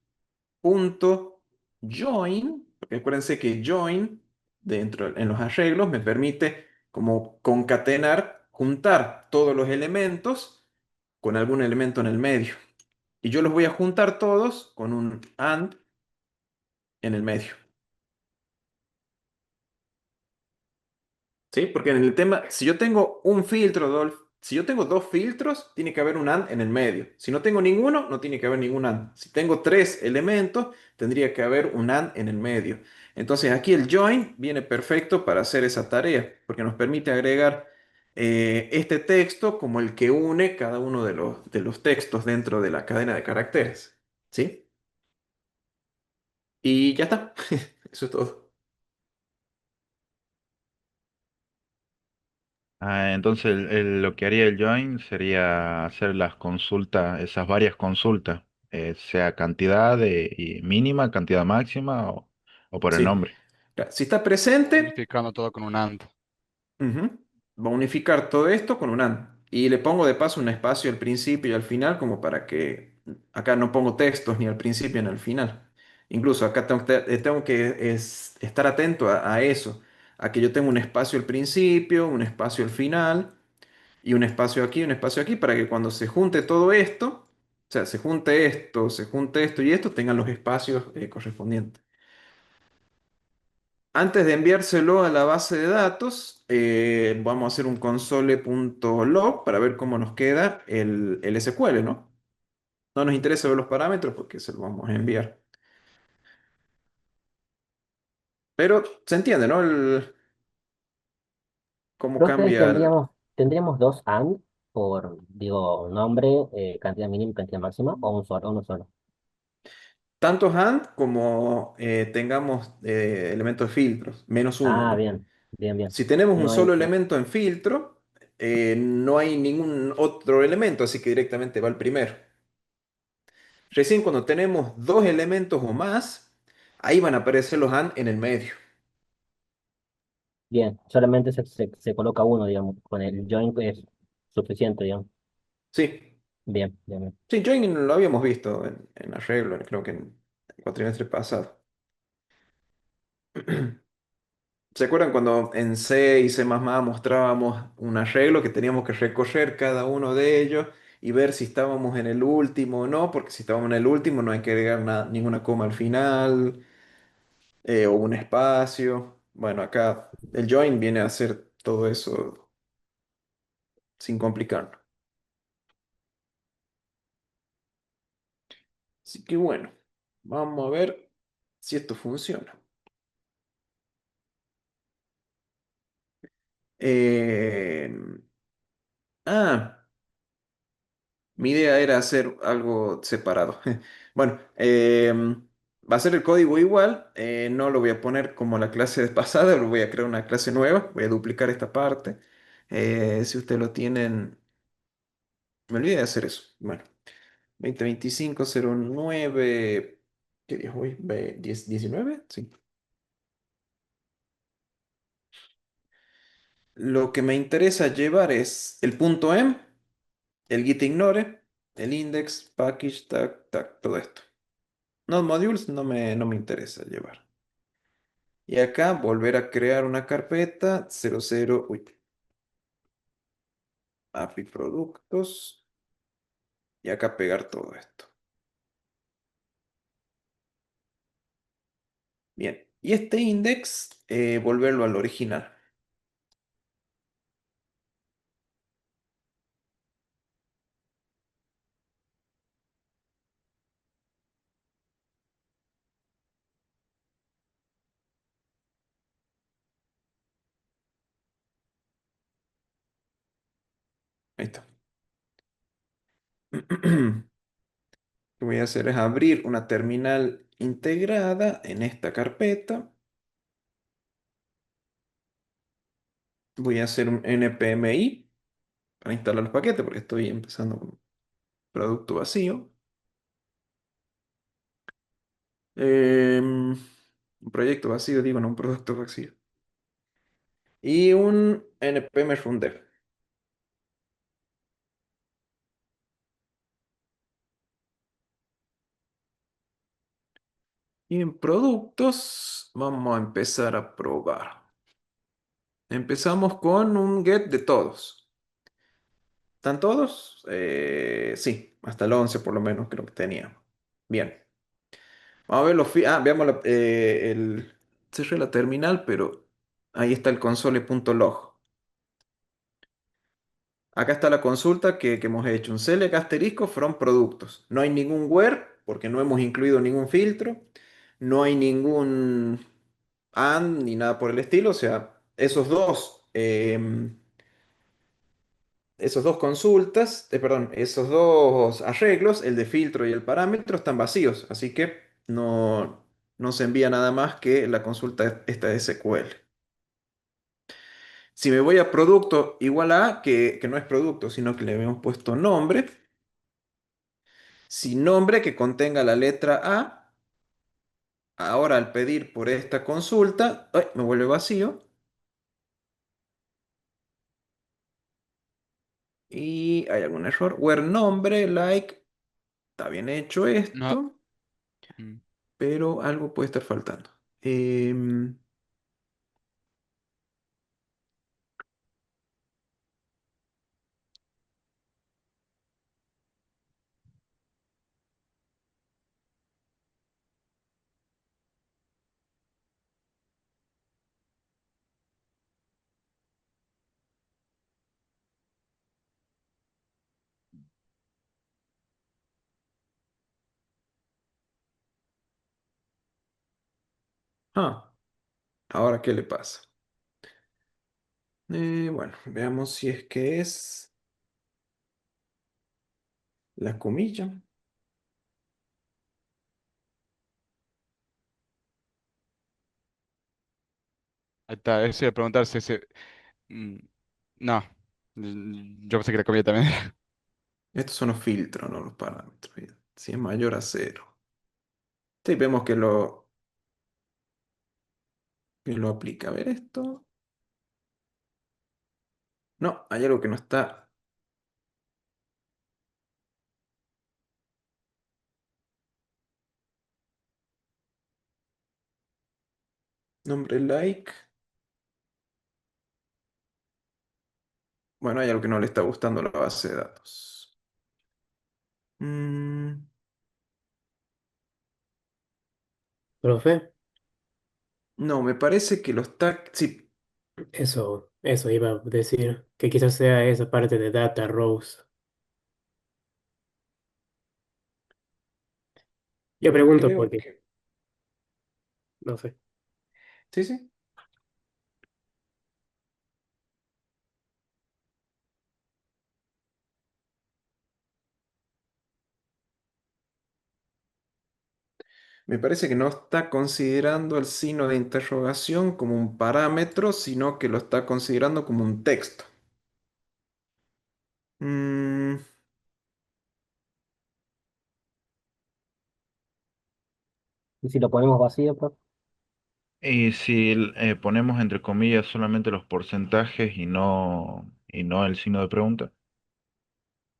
punto join, porque acuérdense que join dentro en los arreglos me permite como concatenar, juntar todos los elementos con algún elemento en el medio. Y yo los voy a juntar todos con un AND en el medio. ¿Sí? Porque en el tema, si yo tengo un filtro, si yo tengo dos filtros, tiene que haber un AND en el medio. Si no tengo ninguno, no tiene que haber ningún AND. Si tengo tres elementos, tendría que haber un AND en el medio. Entonces aquí el join viene perfecto para hacer esa tarea, porque nos permite agregar este texto como el que une cada uno de los textos dentro de la cadena de caracteres. ¿Sí? Y ya está. Eso es todo. Entonces lo que haría el join sería hacer las consultas, esas varias consultas, sea cantidad y mínima, cantidad máxima o por el Sí. nombre. Si está presente, Unificando todo con un AND. ujú, va a unificar todo esto con un AND. Y le pongo de paso un espacio al principio y al final, como para que acá no pongo textos ni al principio ni al final. Incluso acá tengo que estar atento a eso, a que yo tengo un espacio al principio, un espacio al final y un espacio aquí, para que cuando se junte todo esto, o sea, se junte esto y esto, tengan los espacios correspondientes. Antes de enviárselo a la base de datos, vamos a hacer un console.log para ver cómo nos queda el SQL, ¿no? No nos interesa ver los parámetros porque se lo vamos a enviar. Pero se entiende, ¿no? Cómo Profe, cambia tendríamos dos AND por, digo, nombre, cantidad mínima y cantidad máxima, o uno solo. tanto AND como tengamos elementos de filtros, menos uno, Ah, ¿no? bien, bien, bien. Si tenemos un No hay, solo no. elemento en filtro, no hay ningún otro elemento, así que directamente va el primero. Recién cuando tenemos dos elementos o más, ahí van a aparecer los AND en el medio. Bien, solamente se coloca uno, digamos, con el join es suficiente, digamos. Sí, Bien, bien, bien. sí, join lo habíamos visto en arreglo, creo que en el cuatrimestre pasado. ¿Se acuerdan cuando en C y C++ mostrábamos un arreglo que teníamos que recorrer cada uno de ellos y ver si estábamos en el último o no? Porque si estábamos en el último no hay que agregar ninguna coma al final o un espacio. Bueno, acá el join viene a hacer todo eso sin complicarnos. Así que bueno, vamos a ver si esto funciona. Eh, ah, mi idea era hacer algo separado. Bueno, va a ser el código igual. No lo voy a poner como la clase pasada, lo voy a crear una clase nueva. Voy a duplicar esta parte. Si ustedes lo tienen, me olvidé de hacer eso. Bueno, 2025-09, ¿qué día es hoy? 19, sí. Lo que me interesa llevar es el punto .m, el gitignore, el index, package, tag, tag, todo esto. Node modules no me interesa llevar. Y acá volver a crear una carpeta 00, uy, API productos, y acá pegar todo esto. Bien, y este index, volverlo al original. Ahí está. Lo que voy a hacer es abrir una terminal integrada en esta carpeta. Voy a hacer un npmi para instalar los paquetes porque estoy empezando con producto vacío. Un proyecto vacío, digo, no un producto vacío. Y un npm rundev. Y en productos vamos a empezar a probar. Empezamos con un get de todos. ¿Están todos? Sí, hasta el 11 por lo menos creo que teníamos. Bien. Vamos a ver veamos cerré la terminal, pero ahí está el console.log. Acá está la consulta que hemos hecho. Un select asterisco from productos. No hay ningún where porque no hemos incluido ningún filtro. No hay ningún and ni nada por el estilo. O sea, esos dos consultas, perdón, esos dos arreglos, el de filtro y el parámetro, están vacíos. Así que no se envía nada más que la consulta esta de SQL. Si me voy a producto igual a, que no es producto, sino que le habíamos puesto nombre, si nombre que contenga la letra A, ahora al pedir por esta consulta, ¡ay! Me vuelve vacío. Y hay algún error. Where nombre, like, está bien hecho No. esto, mm, pero algo puede estar faltando. Em, ah, ahora, ¿qué le pasa? Bueno, veamos si es que es la comilla. Ahí está, eso iba a preguntar si ese. mm, No. Yo pensé que la comida también. Estos son los filtros, no los parámetros. Si es mayor a cero. Sí, vemos que lo aplica. A ver esto. No, hay algo que no está. Nombre like. Bueno, hay algo que no le está gustando a la base de datos. Mm, Profe, no, me parece que lo está. Sí, eso iba a decir, que quizás sea esa parte de Data Rose. Yo yo pregunto creo porque, que. no sé. Sí, sí. Me parece que no está considerando el signo de interrogación como un parámetro, sino que lo está considerando como un texto. Mm, Y si lo ponemos vacío, profe, Y si ponemos entre comillas solamente los porcentajes y no el signo de pregunta.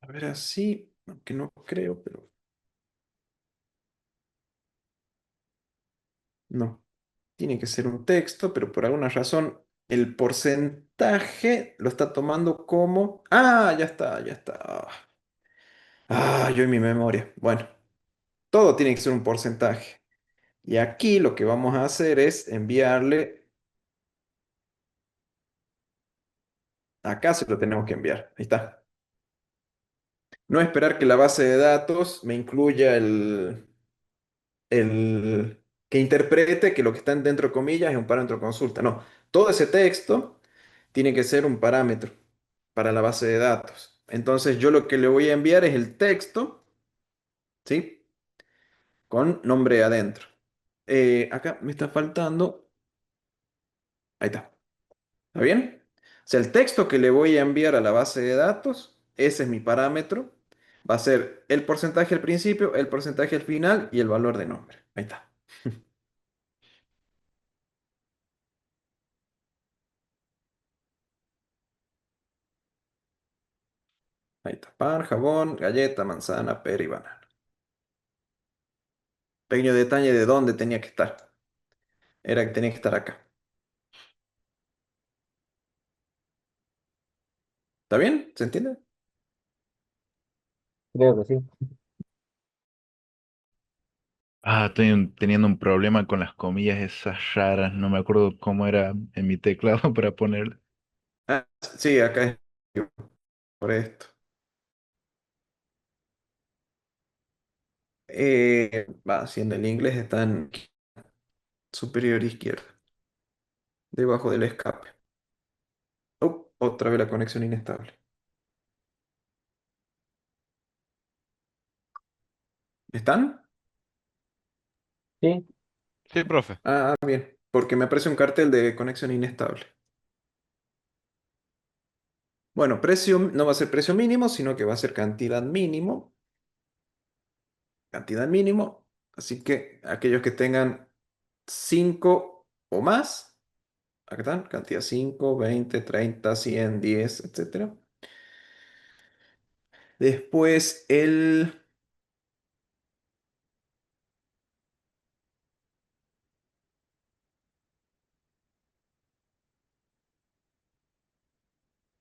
a ver, así, aunque no creo, pero no. Tiene que ser un texto, pero por alguna razón el porcentaje lo está tomando como. Ah, ya está, ya está. Yo en mi memoria. Bueno, todo tiene que ser un porcentaje. Y aquí lo que vamos a hacer es enviarle. Acá se lo tenemos que enviar. Ahí está. No esperar que la base de datos me incluya que interprete que lo que está dentro de comillas es un parámetro consulta. No, todo ese texto tiene que ser un parámetro para la base de datos. Entonces yo lo que le voy a enviar es el texto, ¿sí? Con nombre adentro. Acá me está faltando. Ahí está. ¿Está bien? O sea, el texto que le voy a enviar a la base de datos, ese es mi parámetro. Va a ser el porcentaje al principio, el porcentaje al final y el valor de nombre. Ahí está. Ahí está. Pan, jabón, galleta, manzana, pera y banana. Pequeño detalle de dónde tenía que estar. Era que tenía que estar acá. ¿Está bien? ¿Se entiende? Creo que sí. Estoy teniendo un problema con las comillas esas raras. No me acuerdo cómo era en mi teclado para poner. Ah, sí, acá es por esto. Si en el inglés está en superior izquierda, debajo del escape. Otra vez la conexión inestable. ¿Están? Sí, Sí, profe. Bien, porque me aparece un cartel de conexión inestable. Bueno, precio no va a ser precio mínimo, sino que va a ser cantidad mínimo. Cantidad mínimo. Así que aquellos que tengan 5 o más, acá están, cantidad 5, 20, 30, 100, 10, etcétera. Después el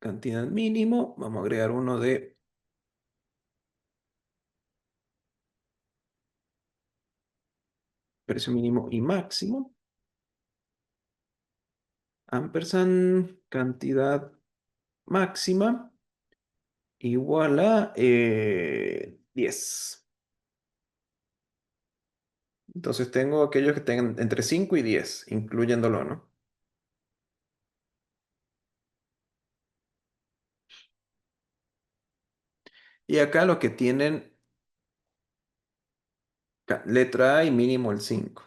cantidad mínimo, vamos a agregar uno de precio mínimo y máximo. Ampersand cantidad máxima igual a 10. Entonces tengo aquellos que tengan entre 5 y 10, incluyéndolo, ¿no? Y acá los que tienen letra A y mínimo el 5.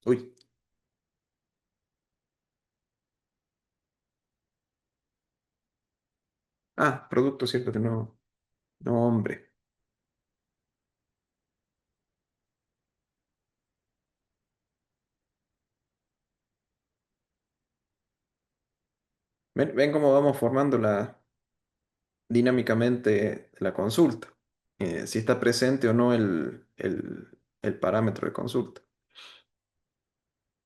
Uy, producto, cierto que no. No, hombre. Ven cómo vamos formando dinámicamente la consulta. Si está presente o no el parámetro de consulta.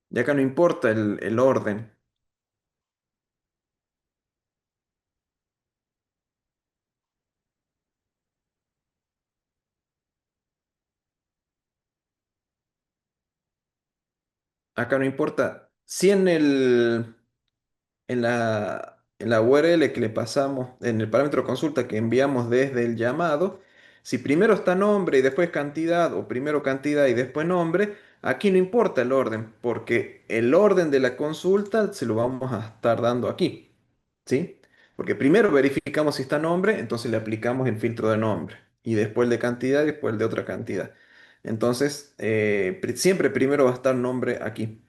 Y acá no importa el orden. Acá no importa si en la URL que le pasamos, en el parámetro consulta que enviamos desde el llamado, si primero está nombre y después cantidad, o primero cantidad y después nombre, aquí no importa el orden, porque el orden de la consulta se lo vamos a estar dando aquí, ¿sí? Porque primero verificamos si está nombre, entonces le aplicamos el filtro de nombre, y después el de cantidad y después el de otra cantidad. Entonces, siempre primero va a estar nombre aquí.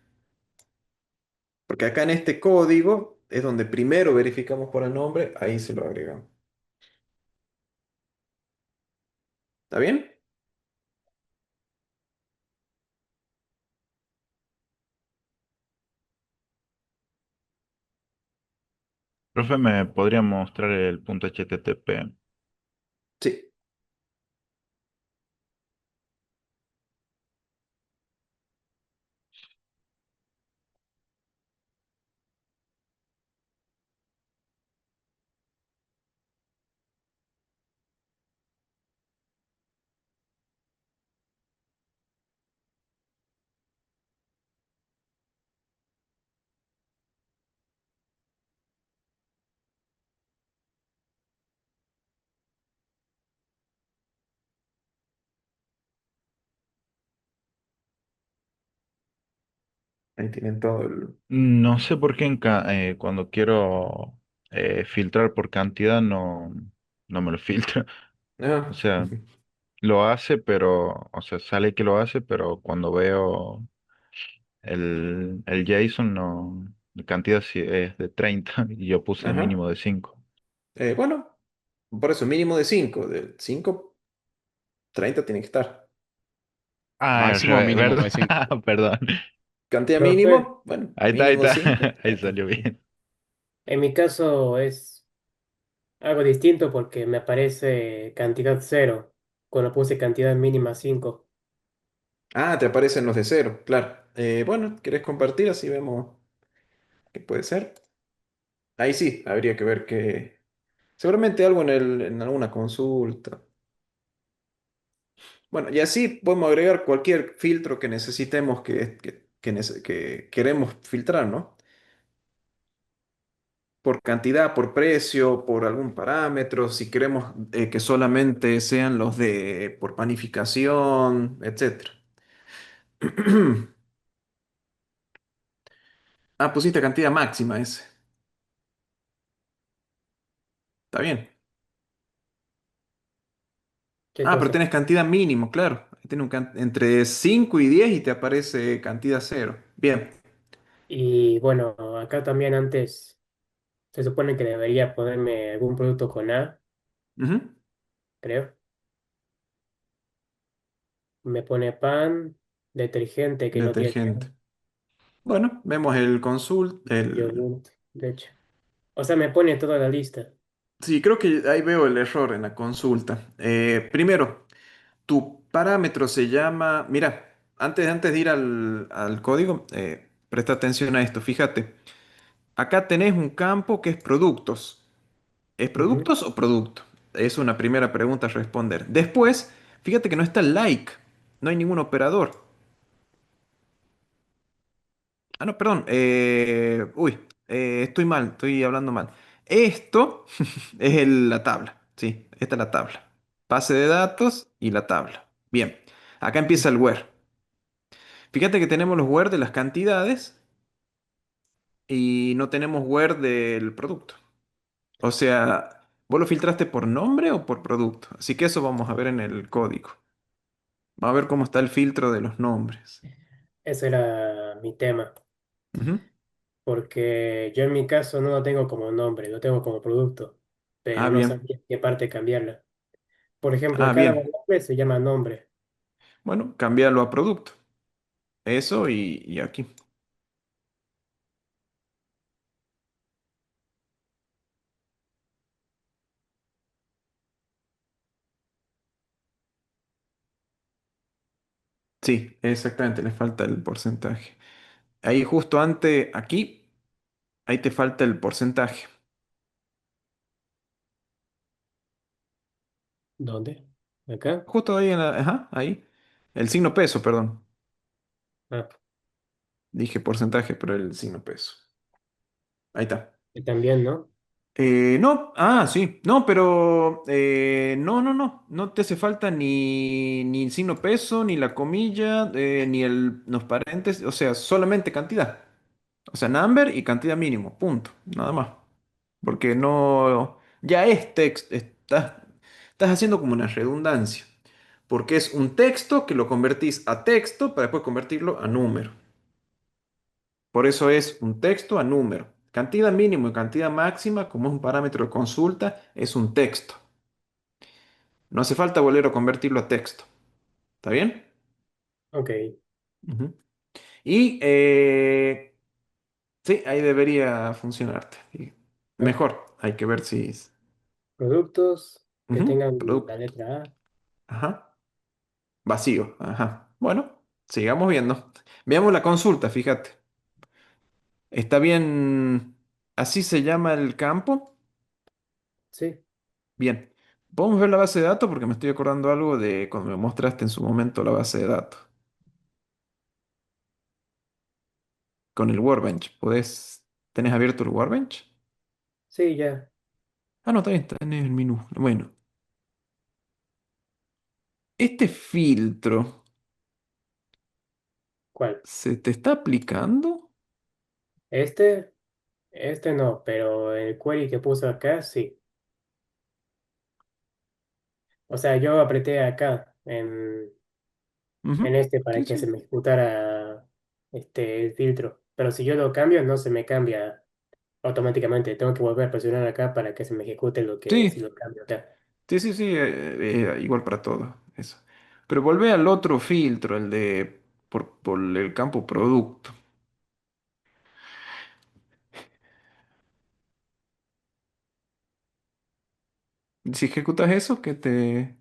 Porque acá en este código es donde primero verificamos por el nombre, ahí se lo agregamos. ¿Está bien? Profe, ¿me podría mostrar el punto HTTP? Sí. Ahí tienen todo el... No sé por qué cuando quiero filtrar por cantidad no no me lo filtra. O Ah, sea, ujú. lo hace, pero, o sea, sale que lo hace, pero cuando veo el JSON, no, la cantidad sí es de 30 y yo puse Ajá. mínimo de 5. Bueno, por eso mínimo de 5. De 5, 30 tiene que estar. Ah, al Máximo revés, mínimo ¿verdad? de 5. Perdón. Cantidad Profe, mínimo, bueno, Ahí mínimo está, 5. Ahí ahí está. salió bien. en mi caso es algo distinto porque me aparece cantidad cero cuando puse cantidad mínima 5. Ah, te aparecen los de cero, claro. Bueno, ¿querés compartir? Así vemos qué puede ser. Ahí sí, habría que ver que... Seguramente algo en alguna consulta. Bueno, y así podemos agregar cualquier filtro que necesitemos que queremos filtrar, ¿no? Por cantidad, por precio, por algún parámetro, si queremos que solamente sean los de por panificación, etcétera. Ah, pusiste cantidad máxima ese. Está bien. ¿Qué Ah, pero cosa? tenés cantidad mínimo, claro. Ahí tenés entre 5 y 10 y te aparece cantidad cero. Bien. Y bueno, acá también antes se supone que debería ponerme algún producto con A, Ujú. creo. Me pone pan, detergente que no tiene Detergente. Bueno, vemos el consult, yogur, leche. O sea, me pone toda la lista. Sí, creo que ahí veo el error en la consulta. Primero, tu parámetro se llama... Mira, antes de ir al código, presta atención a esto. Fíjate, acá tenés un campo que es productos. ¿Es Ujú. productos o producto? Es una primera pregunta a responder. Después, fíjate que no está el like. No hay ningún operador. Ah, no, perdón. Estoy mal, estoy hablando mal. Esto es la tabla. Sí, esta es la tabla. Base de datos y la tabla. Bien, acá empieza el where. Fíjate que tenemos los where de las cantidades y no tenemos where del producto. O sea, ¿vos lo filtraste por nombre o por producto? Así que eso vamos a ver en el código. Vamos a ver cómo está el filtro de los nombres. Ese era mi tema, Ujú. porque yo en mi caso no lo tengo como nombre, lo tengo como producto, pero Ah, no bien. sabía qué parte cambiarla. Por ejemplo, Ah, cada bien. variable se llama nombre. Bueno, cambiarlo a producto. Eso y aquí. Sí, exactamente, le falta el porcentaje. Ahí justo antes, aquí, ahí te falta el porcentaje. ¿Dónde? ¿Acá? Justo ahí, ajá, ahí. El signo peso, perdón. Ah, Dije porcentaje, pero el signo peso. Ahí está. y también, ¿no? No, sí, no, pero no te hace falta ni el signo peso, ni la comilla, ni los paréntesis, o sea, solamente cantidad. O sea, number y cantidad mínimo, punto, nada más. Porque no, ya es texto, estás haciendo como una redundancia. Porque es un texto que lo convertís a texto para después convertirlo a número. Por eso es un texto a número. Cantidad mínimo y cantidad máxima, como es un parámetro de consulta, es un texto. No hace falta volver a convertirlo a texto. ¿Está bien? Ok. Ujú. Y sí, ahí debería funcionarte. Y Ah, mejor, hay que ver si... productos que Ujú, tengan la producto. letra A. Ajá. Vacío. Ajá. Bueno, sigamos viendo. Veamos la consulta, fíjate. ¿Está bien? ¿Así se llama el campo? Sí, Bien. Podemos ver la base de datos porque me estoy acordando algo de cuando me mostraste en su momento la base de datos. Con el Workbench. ¿Tenés abierto el Workbench? sí, ya. Ah, no, también tenés el menú. Bueno, este filtro ¿Cuál? se te está aplicando. Este no, pero el query que puso acá, sí. O sea, yo apreté acá en Ujú. este para Sí, que se sí. me ejecutara el filtro. Pero si yo lo cambio, no se me cambia automáticamente. Tengo que volver a presionar acá para que se me ejecute lo que si Sí, lo cambio acá. sí, sí, sí, igual para todo, eso. Pero volvé al otro filtro, el de por el campo producto. Si ejecutas eso, que te...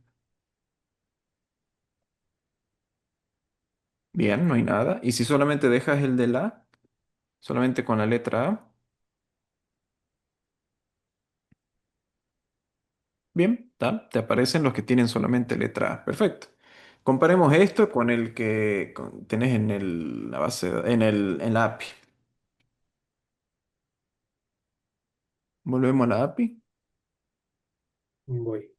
Bien, no hay nada. Y si solamente dejas el de la, solamente con la letra A, bien, te aparecen los que tienen solamente letra A. Perfecto. Comparemos esto con el que tenés en la base, en la API. Volvemos a la API. Voy.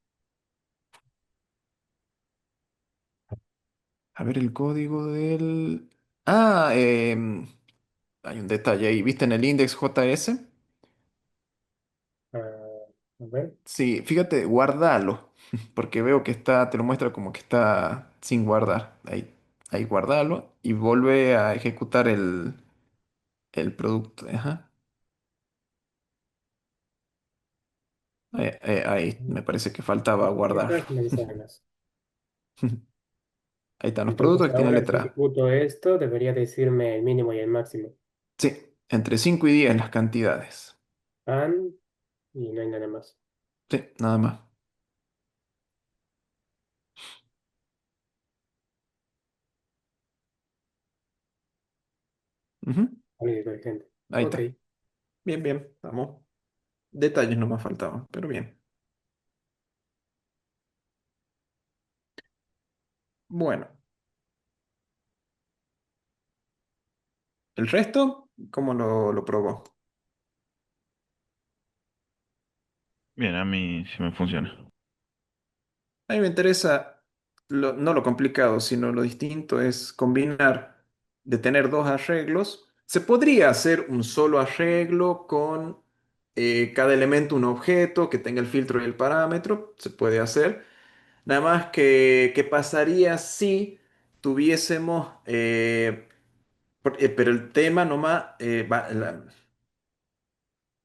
A ver el código del... Ah, hay un detalle ahí. ¿Viste en el index JS? Ah, a ver. Sí, fíjate, guardalo, porque veo que está, te lo muestra como que está sin guardar. Ahí guardalo y vuelve a ejecutar el producto. Ajá. Ahí, me parece que faltaba Y guardarlo. acá finalizarlas. Ahí están los productos Entonces que tienen ahora si letra A. ejecuto esto, debería decirme el mínimo y el máximo. Sí, entre 5 y 10 las cantidades. And, y no hay nada más. Sí, nada más. Ujú. Muy inteligente. Ahí Ok. está. Bien, bien, vamos. Detalles no me faltaban, pero bien. Bueno, el resto, ¿cómo lo probó? Bien, a mí sí me funciona. A mí me interesa no lo complicado, sino lo distinto es combinar de tener dos arreglos. Se podría hacer un solo arreglo con cada elemento un objeto que tenga el filtro y el parámetro. Se puede hacer. Nada más que, ¿qué pasaría si tuviésemos... pero el tema nomás...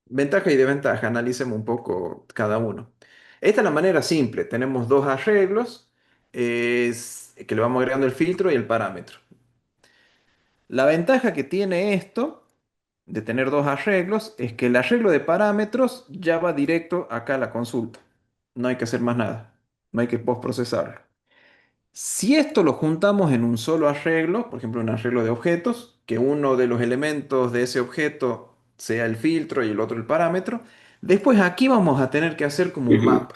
ventaja y desventaja, analicemos un poco cada uno. Esta es la manera simple. Tenemos dos arreglos que le vamos agregando el filtro y el parámetro. La ventaja que tiene esto de tener dos arreglos es que el arreglo de parámetros ya va directo acá a la consulta. No hay que hacer más nada. No hay que postprocesarlo. Si esto lo juntamos en un solo arreglo, por ejemplo, un arreglo de objetos, que uno de los elementos de ese objeto sea el filtro y el otro el parámetro, después aquí vamos a tener que hacer como un mapa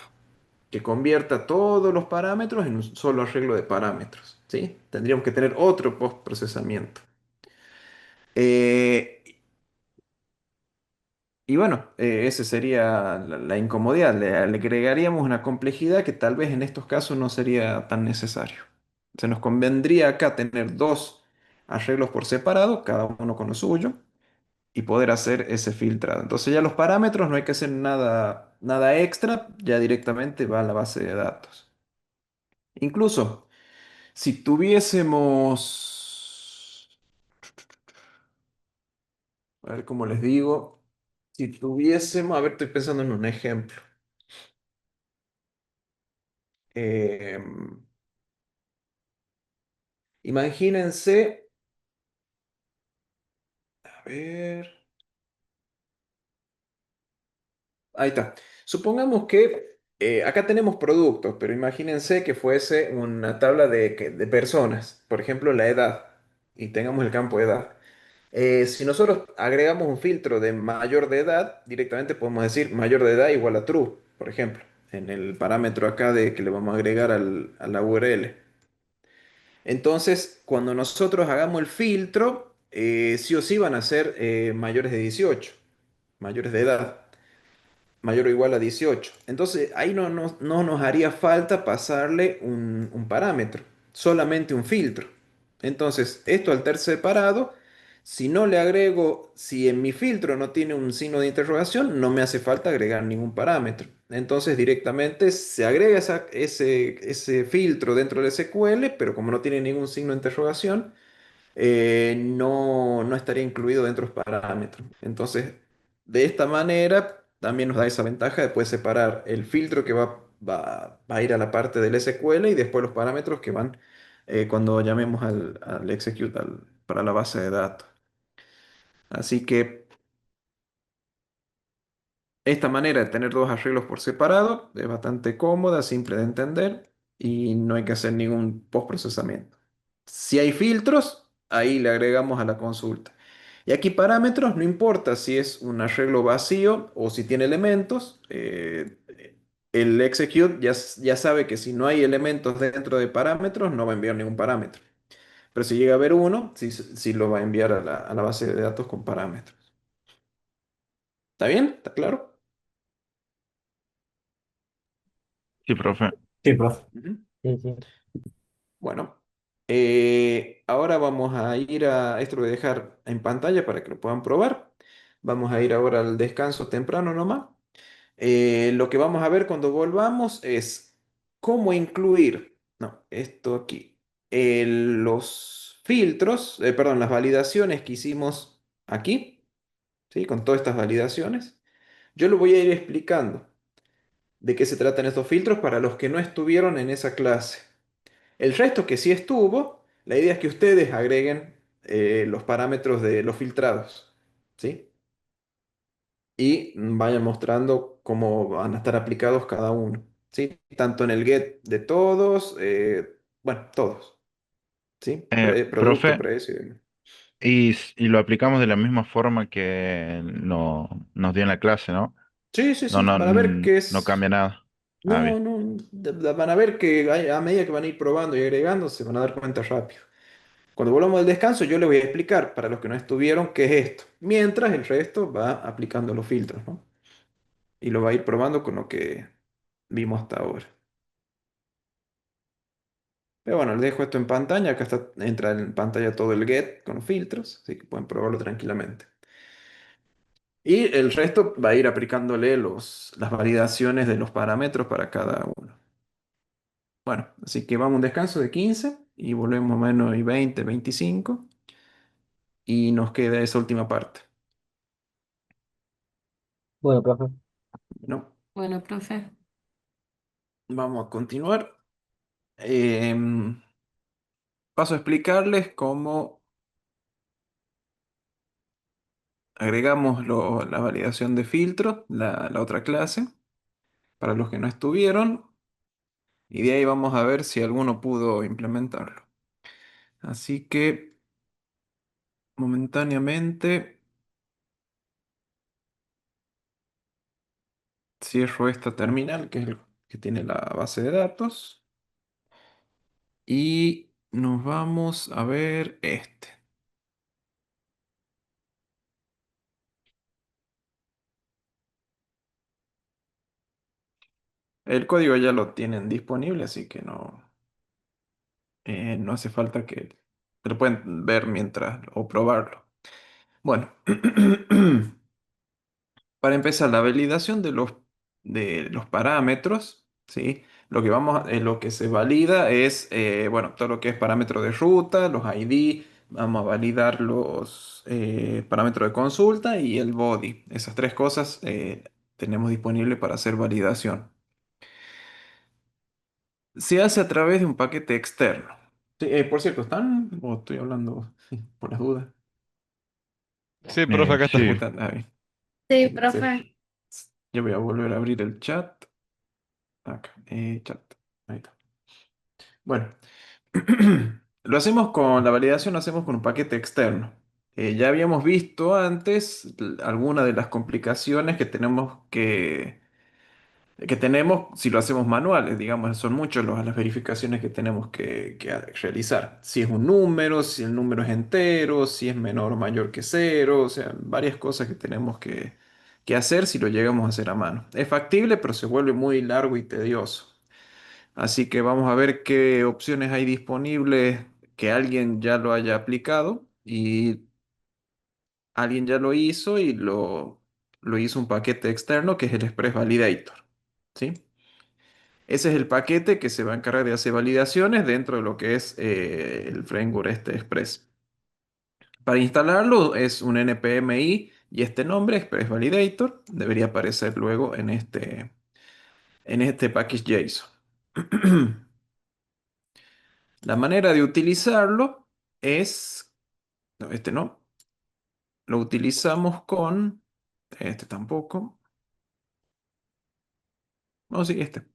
que convierta todos los parámetros en un solo arreglo de parámetros, ¿sí? Tendríamos que tener otro postprocesamiento. Eh, y bueno, esa sería la incomodidad. Le agregaríamos una complejidad que tal vez en estos casos no sería tan necesario. Se nos convendría acá tener dos arreglos por separado, cada uno con lo suyo, y poder hacer ese filtrado. Entonces ya los parámetros no hay que hacer nada, nada extra, ya directamente va a la base de datos. Incluso si tuviésemos, a ver cómo les digo, si tuviésemos, a ver, estoy pensando en un ejemplo. Em, Imagínense, a ver, ahí está. Supongamos que acá tenemos productos, pero imagínense que fuese una tabla de personas, por ejemplo, la edad, y tengamos el campo edad. Si nosotros agregamos un filtro de mayor de edad, directamente podemos decir mayor de edad igual a true, por ejemplo, en el parámetro acá de que le vamos a agregar a la URL. Entonces, cuando nosotros hagamos el filtro, sí o sí van a ser mayores de 18, mayores de edad, mayor o igual a 18. Entonces, ahí no nos haría falta pasarle un parámetro, solamente un filtro. Entonces, esto al ser separado, si no le agrego, si en mi filtro no tiene un signo de interrogación, no me hace falta agregar ningún parámetro. entonces directamente se agrega ese filtro dentro del SQL, pero como no tiene ningún signo de interrogación, no estaría incluido dentro de los parámetros. Entonces, de esta manera, también nos da esa ventaja de poder separar el filtro que va a ir a la parte del SQL y después los parámetros que van cuando llamemos al execute para la base de datos. Así que esta manera de tener dos arreglos por separado es bastante cómoda, simple de entender y no hay que hacer ningún postprocesamiento. Si hay filtros, ahí le agregamos a la consulta. Y aquí parámetros, no importa si es un arreglo vacío o si tiene elementos, el execute ya sabe que si no hay elementos dentro de parámetros, no va a enviar ningún parámetro. Pero si llega a haber uno, sí lo va a enviar a la base de datos con parámetros. ¿Está bien? ¿Está claro? Sí, profe. Sí, profe. Ujú. Sí, sí. Bueno, ahora vamos a ir esto lo voy a dejar en pantalla para que lo puedan probar. Vamos a ir ahora al descanso temprano nomás. Lo que vamos a ver cuando volvamos es cómo incluir, no, esto aquí, los filtros, perdón, las validaciones que hicimos aquí, ¿sí? Con todas estas validaciones. Yo lo voy a ir explicando de qué se tratan estos filtros para los que no estuvieron en esa clase. El resto que sí estuvo, la idea es que ustedes agreguen los parámetros de los filtrados, ¿sí? Y vayan mostrando cómo van a estar aplicados cada uno, ¿sí? Tanto en el get de todos, bueno, todos, ¿sí? Producto, Profe, precio. Y demás. y lo aplicamos de la misma forma que nos dio en la clase, ¿no? Sí, sí, No, sí, no, van a ver que no es... cambia nada. Ah, No, bien. no, van a ver que a medida que van a ir probando y agregando, se van a dar cuenta rápido. Cuando volvamos al descanso, yo les voy a explicar para los que no estuvieron qué es esto, mientras el resto va aplicando los filtros, ¿no? Y lo va a ir probando con lo que vimos hasta ahora. Pero bueno, les dejo esto en pantalla. Acá entra en pantalla todo el get con los filtros, así que pueden probarlo tranquilamente. Y el resto va a ir aplicándole las validaciones de los parámetros para cada uno. Bueno, así que vamos a un descanso de 15 y volvemos más o menos y 20, 25 y nos queda esa última parte. Bueno, profe. ¿No? Bueno, profe. Vamos a continuar. Paso a explicarles cómo agregamos la validación de filtro, la otra clase, para los que no estuvieron, y de ahí vamos a ver si alguno pudo implementarlo. Así que momentáneamente cierro esta terminal, que es el que tiene la base de datos, y nos vamos a ver este. El código ya lo tienen disponible, así que no hace falta que lo pueden ver mientras o probarlo. Bueno, para empezar, la validación de los parámetros, ¿sí? Lo que se valida es, bueno, todo lo que es parámetro de ruta, los ID, vamos a validar los parámetros de consulta y el body. Esas tres cosas tenemos disponible para hacer validación. Se hace a través de un paquete externo. Sí, por cierto, ¿están? ¿O estoy hablando por las dudas? Sí, profe, acá Sí, está. Están, ah, bien. Sí, Excelente. profe. Yo voy a volver a abrir el chat. Acá, chat. Ahí está. Bueno, la validación lo hacemos con un paquete externo. Ya habíamos visto antes algunas de las complicaciones que tenemos si lo hacemos manuales, digamos, son muchas las verificaciones que tenemos que realizar. Si es un número, si el número es entero, si es menor o mayor que cero, o sea, varias cosas que tenemos que hacer si lo llegamos a hacer a mano. Es factible, pero se vuelve muy largo y tedioso. Así que vamos a ver qué opciones hay disponibles que alguien ya lo haya aplicado y alguien ya lo hizo y lo hizo un paquete externo que es el Express Validator. ¿sí? Ese es el paquete que se va a encargar de hacer validaciones dentro de lo que es el framework este Express. Para instalarlo es un npmi y este nombre, Express Validator, debería aparecer luego en este package JSON. La manera de utilizarlo es, no, este no, lo utilizamos con, este tampoco, no, sí, este.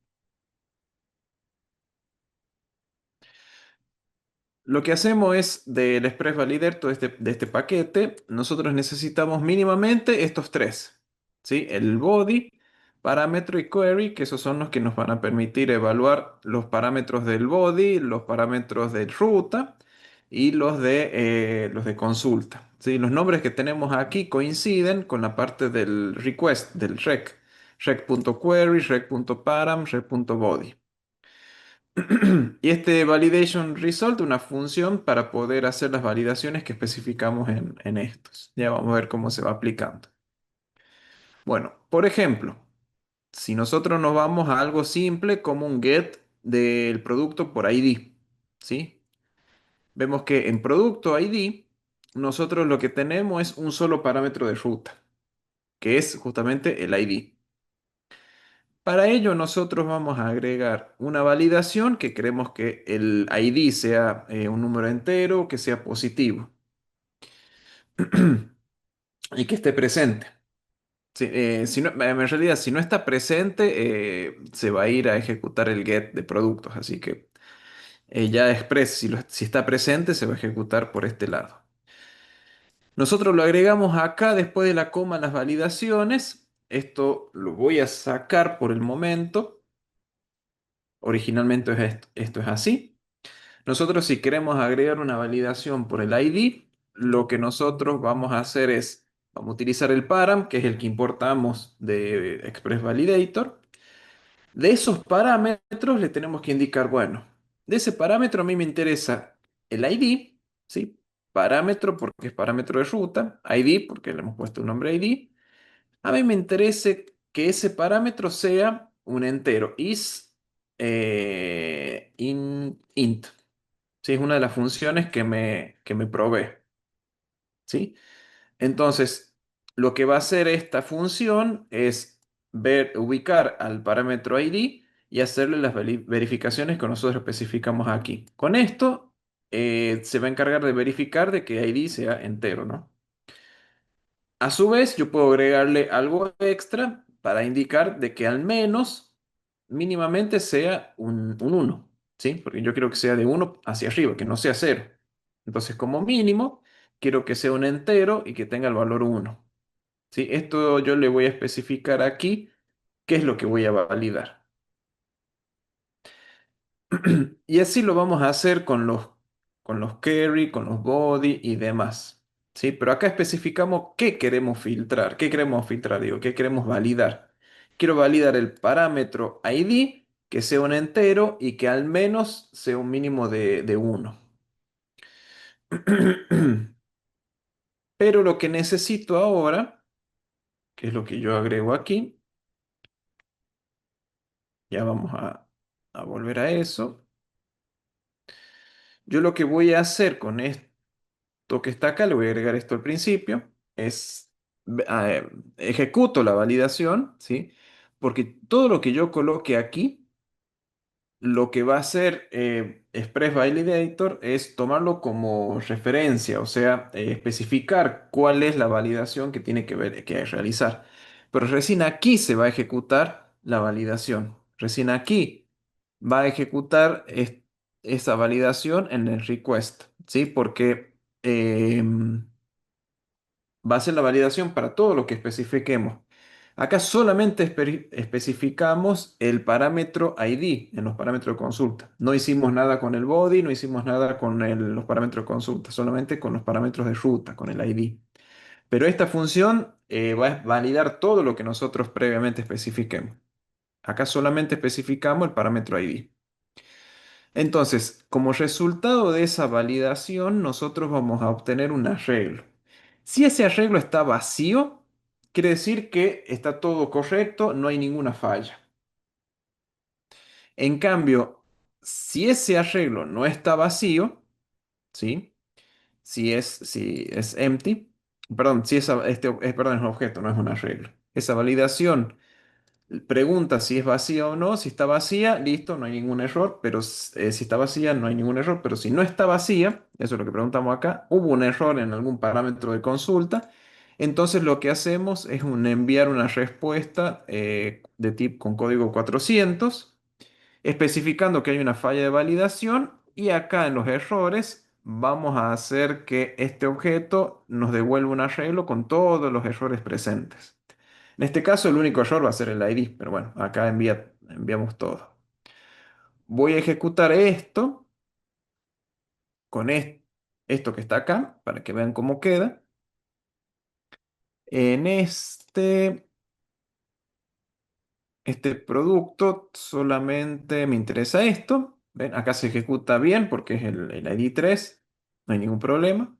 Lo que hacemos es del Express Validator de este paquete, nosotros necesitamos mínimamente estos tres, ¿sí? El body, parámetro y query, que esos son los que nos van a permitir evaluar los parámetros del body, los parámetros de ruta y los de consulta, ¿sí? Los nombres que tenemos aquí coinciden con la parte del request, del rec, rec.query, rec.param, rec.body. Y este validation result, una función para poder hacer las validaciones que especificamos en estos. Ya vamos a ver cómo se va aplicando. Bueno, por ejemplo, si nosotros nos vamos a algo simple como un get del producto por ID, ¿sí? Vemos que en producto ID, nosotros lo que tenemos es un solo parámetro de ruta, que es justamente el ID. Para ello nosotros vamos a agregar una validación que queremos que el ID sea un número entero, que sea positivo y que esté presente. Si no, en realidad, si no está presente, se va a ir a ejecutar el get de productos. Así que ya Express, si está presente, se va a ejecutar por este lado. Nosotros lo agregamos acá después de la coma las validaciones. Esto lo voy a sacar por el momento. Originalmente esto es así. Nosotros si queremos agregar una validación por el ID, lo que nosotros vamos a hacer es, vamos a utilizar el param, que es el que importamos de Express Validator. De esos parámetros le tenemos que indicar, bueno, de ese parámetro a mí me interesa el ID, ¿sí? Parámetro porque es parámetro de ruta, ID porque le hemos puesto un nombre ID. A mí me interesa que ese parámetro sea un entero, int. Sí, es una de las funciones que me provee, ¿sí? Entonces, lo que va a hacer esta función es ubicar al parámetro ID y hacerle las verificaciones que nosotros especificamos aquí. Con esto, se va a encargar de verificar de que ID sea entero, ¿no? A su vez, yo puedo agregarle algo extra para indicar de que al menos mínimamente sea un 1, ¿sí? Porque yo quiero que sea de 1 hacia arriba, que no sea cero. Entonces, como mínimo, quiero que sea un entero y que tenga el valor 1, ¿sí? Esto yo le voy a especificar aquí qué es lo que voy a validar. Y así lo vamos a hacer con los carry, con los body y demás. ¿Sí? Pero acá especificamos qué queremos filtrar, digo, qué queremos validar. Quiero validar el parámetro ID, que sea un entero y que al menos sea un mínimo de 1. Pero lo que necesito ahora, que es lo que yo agrego aquí, ya vamos a volver a eso. Yo lo que voy a hacer con esto que está acá, le voy a agregar esto al principio, es ejecuto la validación, ¿sí? Porque todo lo que yo coloque aquí, lo que va a hacer Express Validator es tomarlo como referencia, o sea, especificar cuál es la validación que tiene que realizar. Pero recién aquí se va a ejecutar la validación. Recién aquí va a ejecutar esa validación en el request, ¿sí? Porque va a ser la validación para todo lo que especifiquemos. Acá solamente especificamos el parámetro ID en los parámetros de consulta. No hicimos nada con el body, no hicimos nada con los parámetros de consulta, solamente con los parámetros de ruta, con el ID. Pero esta función va a validar todo lo que nosotros previamente especifiquemos. Acá solamente especificamos el parámetro ID. Entonces, como resultado de esa validación, nosotros vamos a obtener un arreglo. Si ese arreglo está vacío, quiere decir que está todo correcto, no hay ninguna falla. En cambio, si ese arreglo no está vacío, ¿sí? Si es empty, perdón, si perdón, es un objeto, no es un arreglo. Esa validación pregunta si es vacía o no. Si está vacía, listo, no hay ningún error. Pero si está vacía, no hay ningún error. Pero si no está vacía, eso es lo que preguntamos acá, hubo un error en algún parámetro de consulta. Entonces lo que hacemos es enviar una respuesta de tipo con código 400 especificando que hay una falla de validación y acá en los errores vamos a hacer que este objeto nos devuelva un arreglo con todos los errores presentes. En este caso el único error va a ser el ID, pero bueno, acá enviamos todo. Voy a ejecutar esto con esto que está acá para que vean cómo queda. En este producto solamente me interesa esto. ¿Ven? Acá se ejecuta bien porque es el ID 3, no hay ningún problema.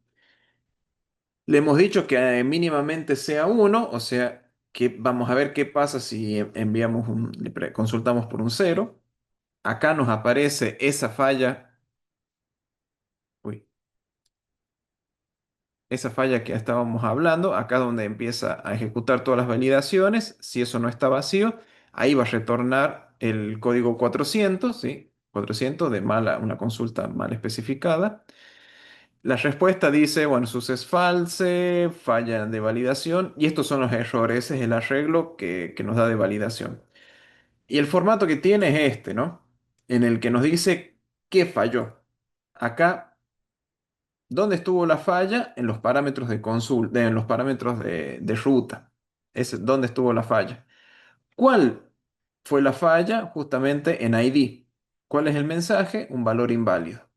Le hemos dicho que mínimamente sea uno, o sea que vamos a ver qué pasa si consultamos por un cero. Acá nos aparece esa falla, uy, esa falla que estábamos hablando, acá donde empieza a ejecutar todas las validaciones. Si eso no está vacío, ahí va a retornar el código 400, ¿sí? 400 de una consulta mal especificada. La respuesta dice, bueno, success false, falla de validación, y estos son los errores, ese es el arreglo que nos da de validación. Y el formato que tiene es este, ¿no? En el que nos dice qué falló. Acá, ¿dónde estuvo la falla? En los parámetros de consulta, en los parámetros de ruta. Es donde estuvo la falla. ¿Cuál fue la falla? Justamente en ID. ¿Cuál es el mensaje? Un valor inválido.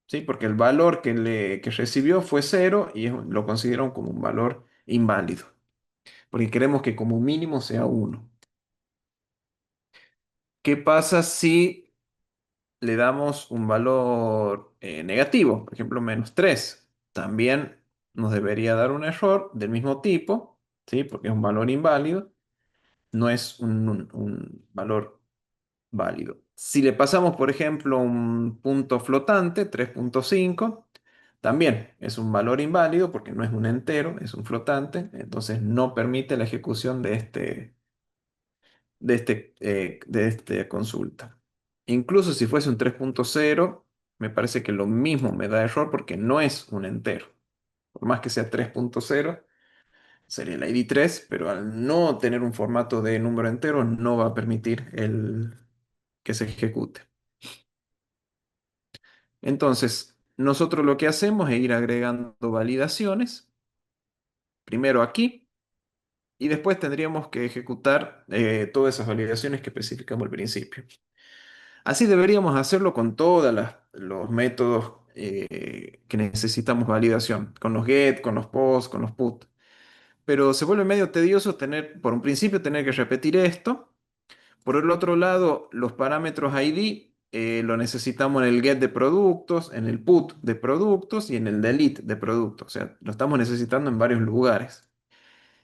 ¿Sí? Porque el valor que recibió fue cero y lo consideran como un valor inválido, porque queremos que como mínimo sea uno. ¿Qué pasa si le damos un valor negativo? Por ejemplo, -3. También nos debería dar un error del mismo tipo, ¿sí? Porque es un valor inválido, no es un valor válido. Si le pasamos, por ejemplo, un punto flotante, 3.5, también es un valor inválido porque no es un entero, es un flotante, entonces no permite la ejecución de esta consulta. Incluso si fuese un 3.0, me parece que lo mismo me da error porque no es un entero. Por más que sea 3.0, sería el ID 3, pero al no tener un formato de número entero, no va a permitir que se ejecute. Entonces, nosotros lo que hacemos es ir agregando validaciones, primero aquí, y después tendríamos que ejecutar todas esas validaciones que especificamos al principio. Así deberíamos hacerlo con todos los métodos que necesitamos validación, con los get, con los post, con los put. Pero se vuelve medio tedioso por un principio, tener que repetir esto. Por el otro lado, los parámetros ID lo necesitamos en el get de productos, en el put de productos y en el delete de productos. O sea, lo estamos necesitando en varios lugares.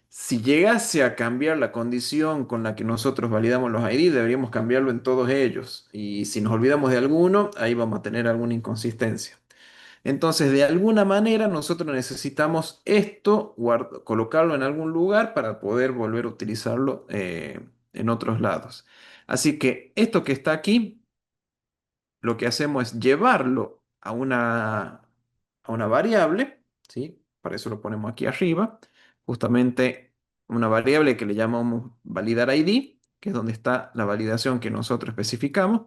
Si llegase a cambiar la condición con la que nosotros validamos los ID, deberíamos cambiarlo en todos ellos. Y si nos olvidamos de alguno, ahí vamos a tener alguna inconsistencia. Entonces, de alguna manera, nosotros necesitamos esto, colocarlo en algún lugar para poder volver a utilizarlo en otros lados. Así que esto que está aquí, lo que hacemos es llevarlo a una variable, ¿sí? Para eso lo ponemos aquí arriba, justamente una variable que le llamamos validar ID, que es donde está la validación que nosotros especificamos,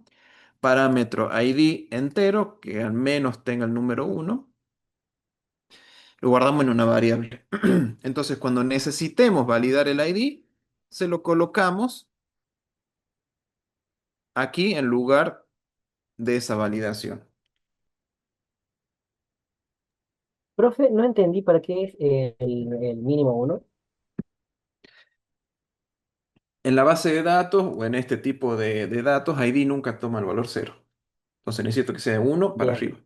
parámetro ID entero, que al menos tenga el número 1, lo guardamos en una variable. Entonces, cuando necesitemos validar el ID, se lo colocamos aquí en lugar de esa validación. Profe, no entendí para qué es el mínimo uno. En la base de datos o en este tipo de datos, ID nunca toma el valor cero. Entonces necesito que sea 1 para Bien. arriba.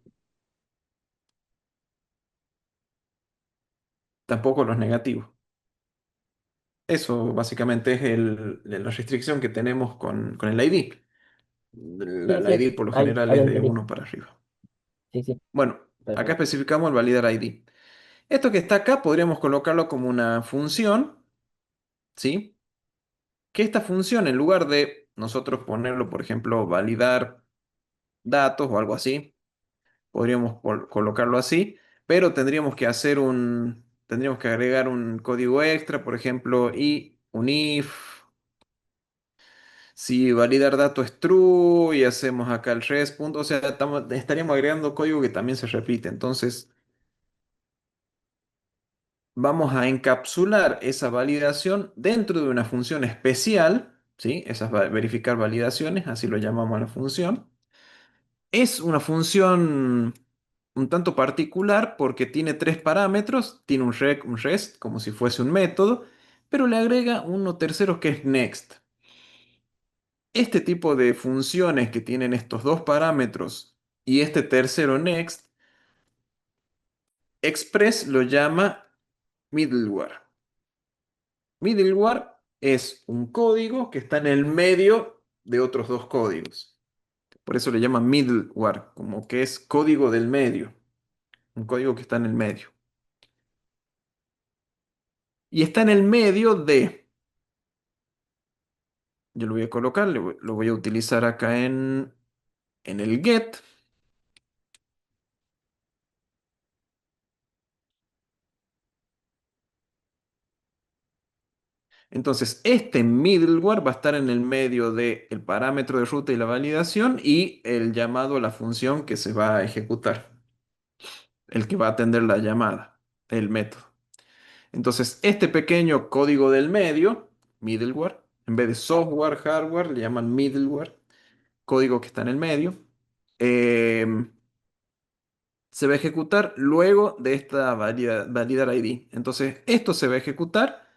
Tampoco los negativos. Eso básicamente es la restricción que tenemos con el ID. La, Sí, la sí, ID por lo ahí general es lo de entendí. uno para arriba. Sí, sí, Bueno, acá perfecto. especificamos el validar ID. Esto que está acá podríamos colocarlo como una función, ¿sí? Que esta función, en lugar de nosotros ponerlo, por ejemplo, validar datos o algo así, podríamos colocarlo así, pero tendríamos que agregar un código extra, por ejemplo, y un if, si validar dato es true y hacemos acá el res punto, o sea, estaríamos agregando código que también se repite. Entonces, vamos a encapsular esa validación dentro de una función especial, ¿sí? Esas verificar validaciones, así lo llamamos a la función. Es una función un tanto particular porque tiene tres parámetros, tiene un rec, un rest, como si fuese un método, pero le agrega uno tercero que es next. Este tipo de funciones que tienen estos dos parámetros y este tercero next, Express lo llama middleware. Middleware es un código que está en el medio de otros dos códigos. Por eso le llaman middleware, como que es código del medio, un código que está en el medio. Y está en el medio de, yo lo voy a colocar, lo voy a utilizar acá en el get. Entonces, este middleware va a estar en el medio del parámetro de ruta y la validación y el llamado a la función que se va a ejecutar, el que va a atender la llamada, el método. Entonces, este pequeño código del medio, middleware, en vez de software, hardware, le llaman middleware, código que está en el medio, em, se va a ejecutar luego de esta validar ID. Entonces, esto se va a ejecutar.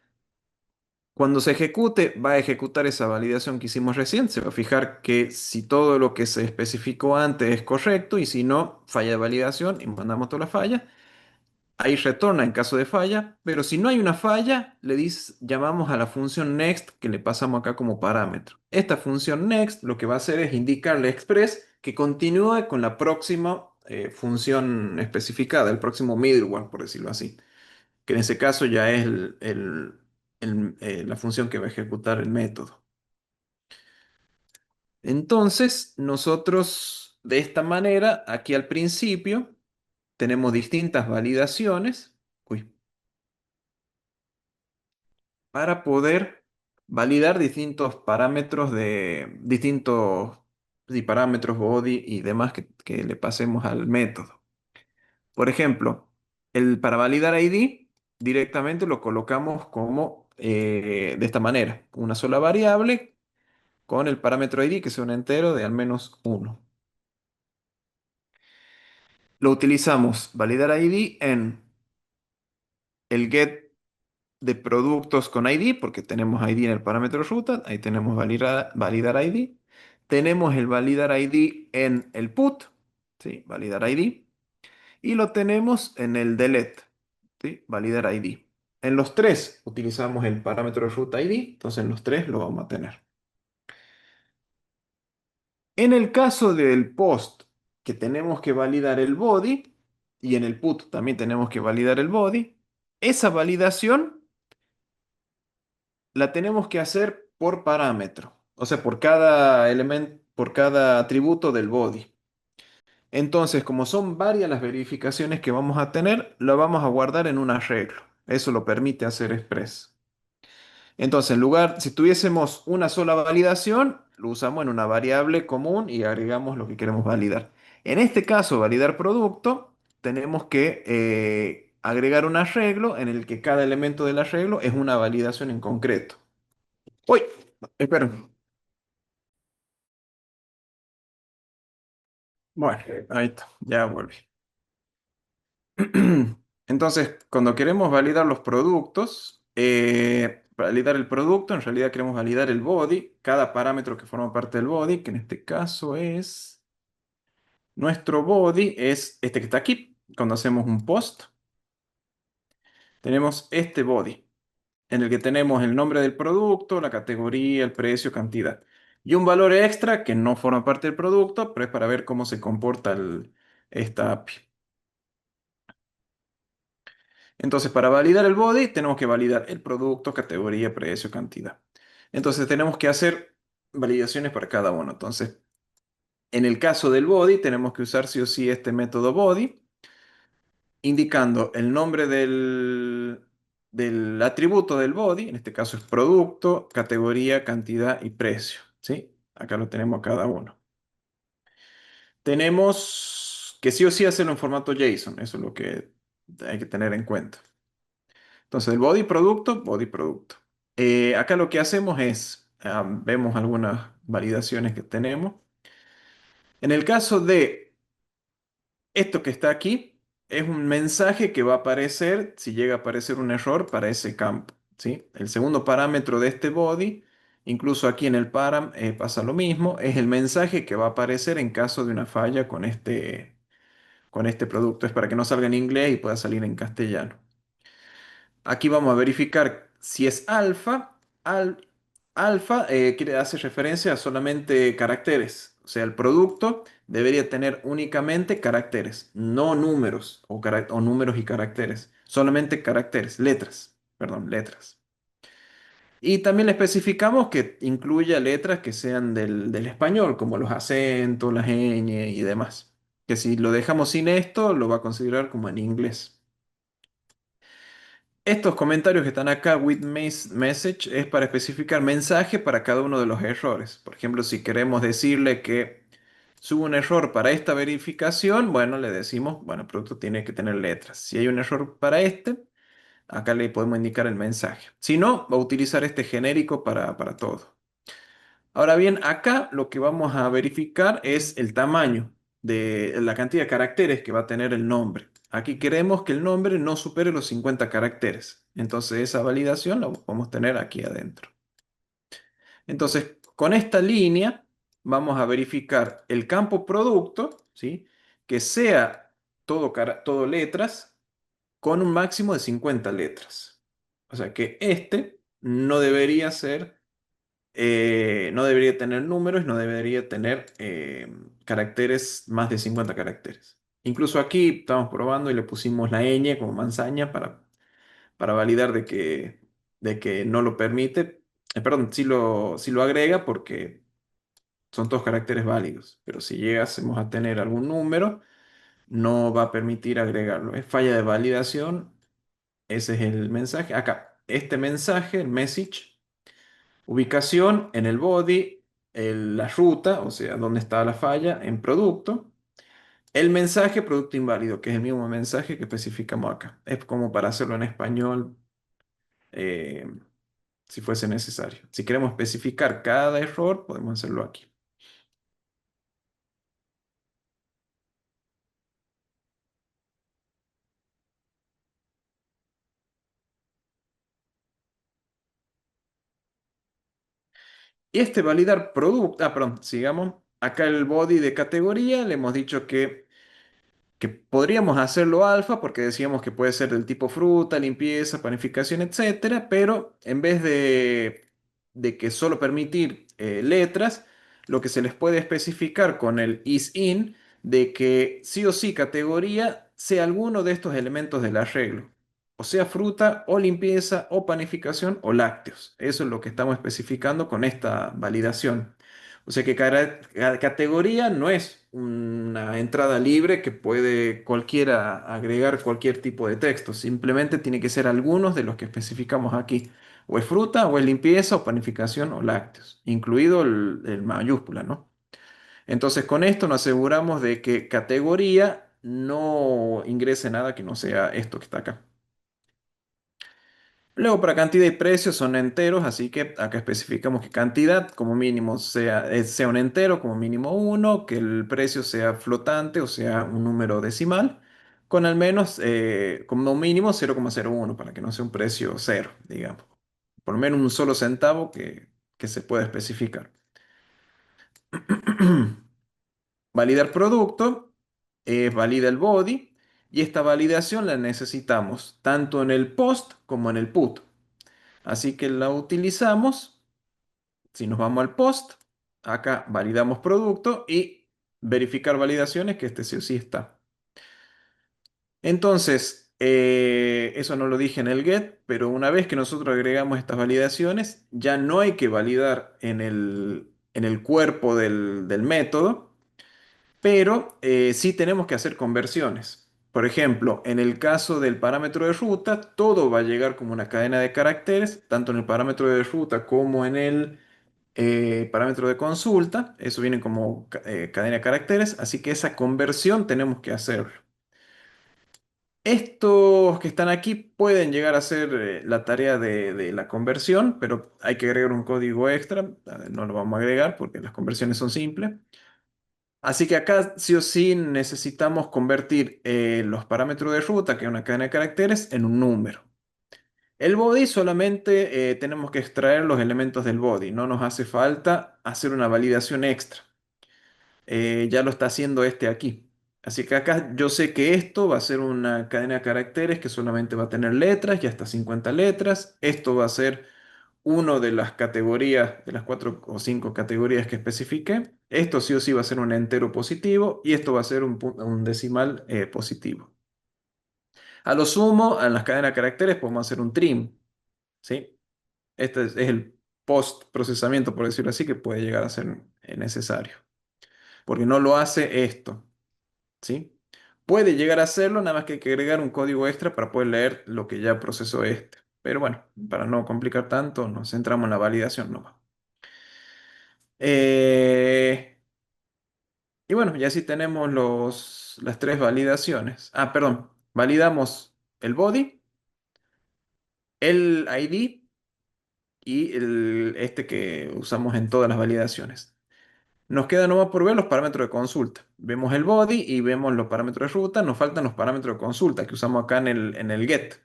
Cuando se ejecute, va a ejecutar esa validación que hicimos recién. Se va a fijar que si todo lo que se especificó antes es correcto y si no, falla de validación y mandamos toda la falla. Ahí retorna en caso de falla, pero si no hay una falla, llamamos a la función next que le pasamos acá como parámetro. Esta función next lo que va a hacer es indicarle a Express que continúe con la próxima función especificada, el próximo middleware, por decirlo así, que en ese caso ya es la función que va a ejecutar el método. Entonces, nosotros de esta manera, aquí al principio, tenemos distintas validaciones. Uy, para poder validar distintos parámetros sí, parámetros body y demás que le pasemos al método. Por ejemplo, para validar ID directamente lo colocamos como de esta manera, una sola variable con el parámetro ID que sea un entero de al menos uno. Lo utilizamos validar ID en el get de productos con ID, porque tenemos ID en el parámetro ruta, ahí tenemos validar ID. Tenemos el validar ID en el put, ¿sí? Validar ID. Y lo tenemos en el delete, ¿sí? Validar ID. En los tres utilizamos el parámetro ruta ID, entonces en los tres lo vamos a tener. En el caso del post, que tenemos que validar el body, y en el put también tenemos que validar el body, esa validación la tenemos que hacer por parámetro, o sea, por cada elemento, por cada atributo del body. Entonces, como son varias las verificaciones que vamos a tener, lo vamos a guardar en un arreglo. Eso lo permite hacer Express. Entonces, si tuviésemos una sola validación, lo usamos en una variable común y agregamos lo que queremos validar. En este caso, validar producto, tenemos que agregar un arreglo en el que cada elemento del arreglo es una validación en concreto. Uy, espera. Bueno, ahí está, ya volví. Entonces, cuando queremos validar los productos, validar el producto, en realidad queremos validar el body, cada parámetro que forma parte del body, que en este caso es, nuestro body es este que está aquí. Cuando hacemos un post, tenemos este body, en el que tenemos el nombre del producto, la categoría, el precio, cantidad. Y un valor extra que no forma parte del producto, pero es para ver cómo se comporta esta API. Entonces, para validar el body, tenemos que validar el producto, categoría, precio, cantidad. Entonces, tenemos que hacer validaciones para cada uno. Entonces, en el caso del body, tenemos que usar sí o sí este método body, indicando el nombre del atributo del body, en este caso es producto, categoría, cantidad y precio. ¿Sí? Acá lo tenemos a cada uno. Tenemos que sí o sí hacerlo en formato JSON, eso es lo que hay que tener en cuenta. Entonces, el body producto, body producto. Acá lo que hacemos es, vemos algunas validaciones que tenemos. En el caso de esto que está aquí, es un mensaje que va a aparecer si llega a aparecer un error para ese campo, ¿sí? El segundo parámetro de este body, incluso aquí en el param, pasa lo mismo, es el mensaje que va a aparecer en caso de una falla con este producto. Es para que no salga en inglés y pueda salir en castellano. Aquí vamos a verificar si es alfa. Alfa hace referencia a solamente caracteres. O sea, el producto debería tener únicamente caracteres, no números o números y caracteres. Solamente caracteres, letras. Perdón, letras. Y también le especificamos que incluya letras que sean del español, como los acentos, las ñ y demás. Que si lo dejamos sin esto, lo va a considerar como en inglés. Estos comentarios que están acá, with message, es para especificar mensaje para cada uno de los errores. Por ejemplo, si queremos decirle que sube un error para esta verificación, bueno, le decimos, bueno, el producto tiene que tener letras. Si hay un error para este, acá le podemos indicar el mensaje. Si no, va a utilizar este genérico para todo. Ahora bien, acá lo que vamos a verificar es el tamaño de la cantidad de caracteres que va a tener el nombre. Aquí queremos que el nombre no supere los 50 caracteres. Entonces esa validación la podemos tener aquí adentro. Entonces, con esta línea vamos a verificar el campo producto, ¿sí? Que sea todo letras con un máximo de 50 letras. O sea que este no debería ser no debería tener números, no debería tener caracteres, más de 50 caracteres. Incluso aquí estamos probando y le pusimos la ñ como manzaña para validar de que no lo permite. Perdón, sí lo agrega porque son todos caracteres válidos. Pero si llegásemos a tener algún número, no va a permitir agregarlo. Es falla de validación. Ese es el mensaje. Acá, este mensaje, el message. Ubicación en el body, la ruta, o sea, dónde está la falla en producto. El mensaje producto inválido, que es el mismo mensaje que especificamos acá. Es como para hacerlo en español, eh, si fuese necesario. Si queremos especificar cada error, podemos hacerlo aquí. Y este validar producto, perdón, sigamos. Acá el body de categoría, le hemos dicho que podríamos hacerlo alfa porque decíamos que puede ser del tipo fruta, limpieza, panificación, etcétera, pero en vez de que solo permitir letras, lo que se les puede especificar con el is-in de que sí o sí categoría sea alguno de estos elementos del arreglo, o sea fruta o limpieza o panificación o lácteos. Eso es lo que estamos especificando con esta validación. O sea que cada categoría no es una entrada libre que puede cualquiera agregar cualquier tipo de texto. Simplemente tiene que ser algunos de los que especificamos aquí. O es fruta, o es limpieza, o panificación, o lácteos, incluido el mayúscula, ¿no? Entonces con esto nos aseguramos de que categoría no ingrese nada que no sea esto que está acá. Luego para cantidad y precio son enteros, así que acá especificamos que cantidad como mínimo sea un entero, como mínimo uno, que el precio sea flotante, o sea un número decimal, con al menos como mínimo 0,01 para que no sea un precio cero, digamos. Por lo menos un solo centavo que se pueda especificar. Validar producto, valida el body, y esta validación la necesitamos tanto en el post como en el put. Así que la utilizamos. Si nos vamos al post, acá validamos producto y verificar validaciones, que este sí o sí está. Entonces, eso no lo dije en el get, pero una vez que nosotros agregamos estas validaciones, ya no hay que validar en el cuerpo del método, pero sí tenemos que hacer conversiones. Por ejemplo, en el caso del parámetro de ruta, todo va a llegar como una cadena de caracteres, tanto en el parámetro de ruta como en el parámetro de consulta. Eso viene como cadena de caracteres, así que esa conversión tenemos que hacer. Estos que están aquí pueden llegar a ser la tarea de la conversión, pero hay que agregar un código extra. No lo vamos a agregar porque las conversiones son simples. Así que acá sí o sí necesitamos convertir los parámetros de ruta, que es una cadena de caracteres, en un número. El body solamente tenemos que extraer los elementos del body. No nos hace falta hacer una validación extra. Ya lo está haciendo este aquí. Así que acá yo sé que esto va a ser una cadena de caracteres que solamente va a tener letras y hasta 50 letras. Esto va a ser una de las categorías, de las 4 o 5 categorías que especifique. Esto sí o sí va a ser un entero positivo y esto va a ser un decimal positivo. A lo sumo, en las cadenas de caracteres podemos hacer un trim, ¿sí? Este es el post procesamiento, por decirlo así, que puede llegar a ser necesario, porque no lo hace esto. ¿Sí? Puede llegar a hacerlo, nada más que hay que agregar un código extra para poder leer lo que ya procesó este. Pero bueno, para no complicar tanto, nos centramos en la validación nomás. Eh, y bueno, ya sí tenemos las 3 validaciones. Ah, perdón. Validamos el body, el ID y este que usamos en todas las validaciones. Nos queda nomás por ver los parámetros de consulta. Vemos el body y vemos los parámetros de ruta. Nos faltan los parámetros de consulta que usamos acá en el get.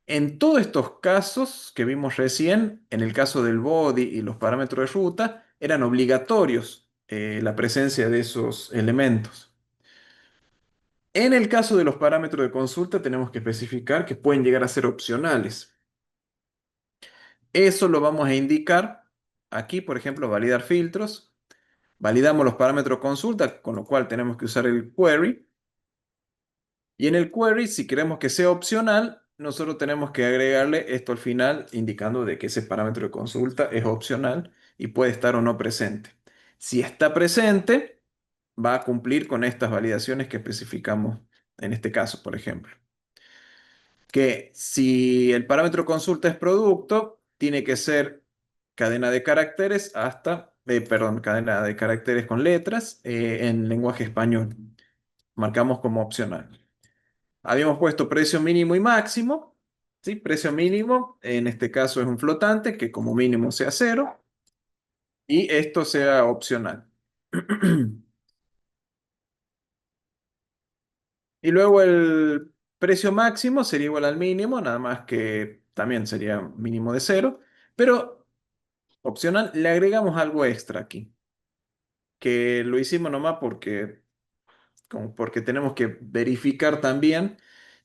En todos estos casos que vimos recién, en el caso del body y los parámetros de ruta, eran obligatorios la presencia de esos elementos. En el caso de los parámetros de consulta, tenemos que especificar que pueden llegar a ser opcionales. Eso lo vamos a indicar aquí, por ejemplo, validar filtros. Validamos los parámetros consulta, con lo cual tenemos que usar el query. Y en el query, si queremos que sea opcional, nosotros tenemos que agregarle esto al final, indicando de que ese parámetro de consulta es opcional y puede estar o no presente. Si está presente, va a cumplir con estas validaciones que especificamos en este caso, por ejemplo. Que si el parámetro consulta es producto, tiene que ser cadena de caracteres perdón, cadena de caracteres con letras en lenguaje español. Marcamos como opcional. Habíamos puesto precio mínimo y máximo. ¿Sí? Precio mínimo, en este caso es un flotante, que como mínimo sea 0. Y esto sea opcional. Y luego el precio máximo sería igual al mínimo, nada más que también sería mínimo de 0. Pero opcional, le agregamos algo extra aquí, que lo hicimos nomás porque tenemos que verificar también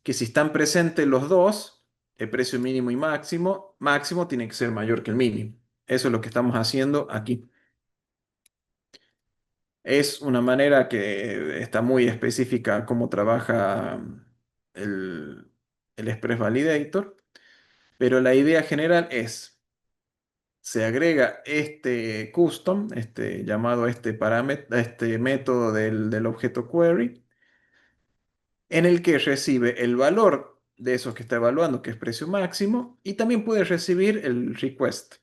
que si están presentes los dos, el precio mínimo y máximo, máximo tiene que ser mayor que el mínimo. Eso es lo que estamos haciendo aquí. Es una manera que está muy específica cómo trabaja el, el Express Validator, pero la idea general es, se agrega este custom, este llamado a este parámetro, este método del objeto query, en el que recibe el valor de esos que está evaluando, que es precio máximo, y también puede recibir el request.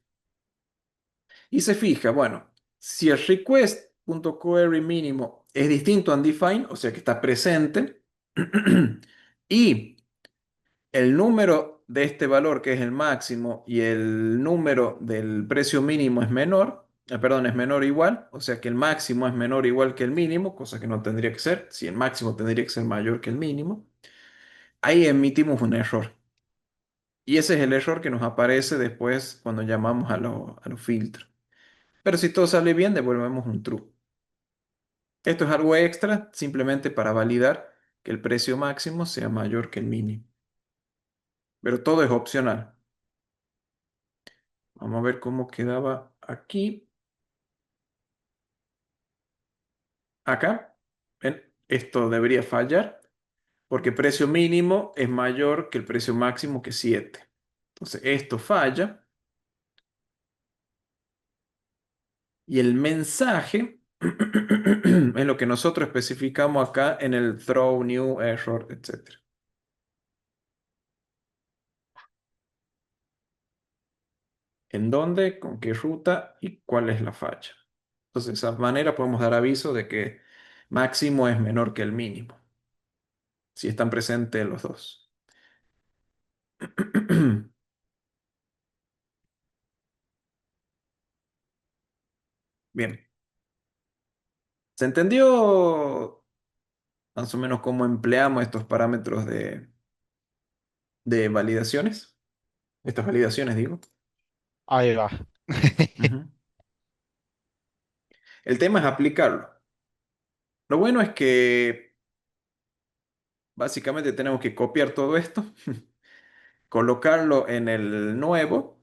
Y se fija, bueno, si el request.query mínimo es distinto a undefined, o sea que está presente, y el número de este valor, que es el máximo, y el número del precio mínimo es menor, perdón, es menor o igual, o sea que el máximo es menor o igual que el mínimo, cosa que no tendría que ser, si el máximo tendría que ser mayor que el mínimo, ahí emitimos un error. Y ese es el error que nos aparece después cuando llamamos a los filtros. Pero si todo sale bien, devolvemos un true. Esto es algo extra, simplemente para validar que el precio máximo sea mayor que el mínimo. Pero todo es opcional. Vamos a ver cómo quedaba aquí. Acá, ven, esto debería fallar porque precio mínimo es mayor que el precio máximo que 7. Entonces, esto falla y el mensaje es lo que nosotros especificamos acá en el throw, new, error, etcétera. ¿En dónde, con qué ruta y cuál es la falla? Entonces, de esa manera podemos dar aviso de que máximo es menor que el mínimo, si están presentes los dos. Bien, ¿se entendió más o menos cómo empleamos estos parámetros de validaciones? Estas validaciones, digo. Ahí va. Ujú. El tema es aplicarlo. Lo bueno es que básicamente tenemos que copiar todo esto, colocarlo en el nuevo.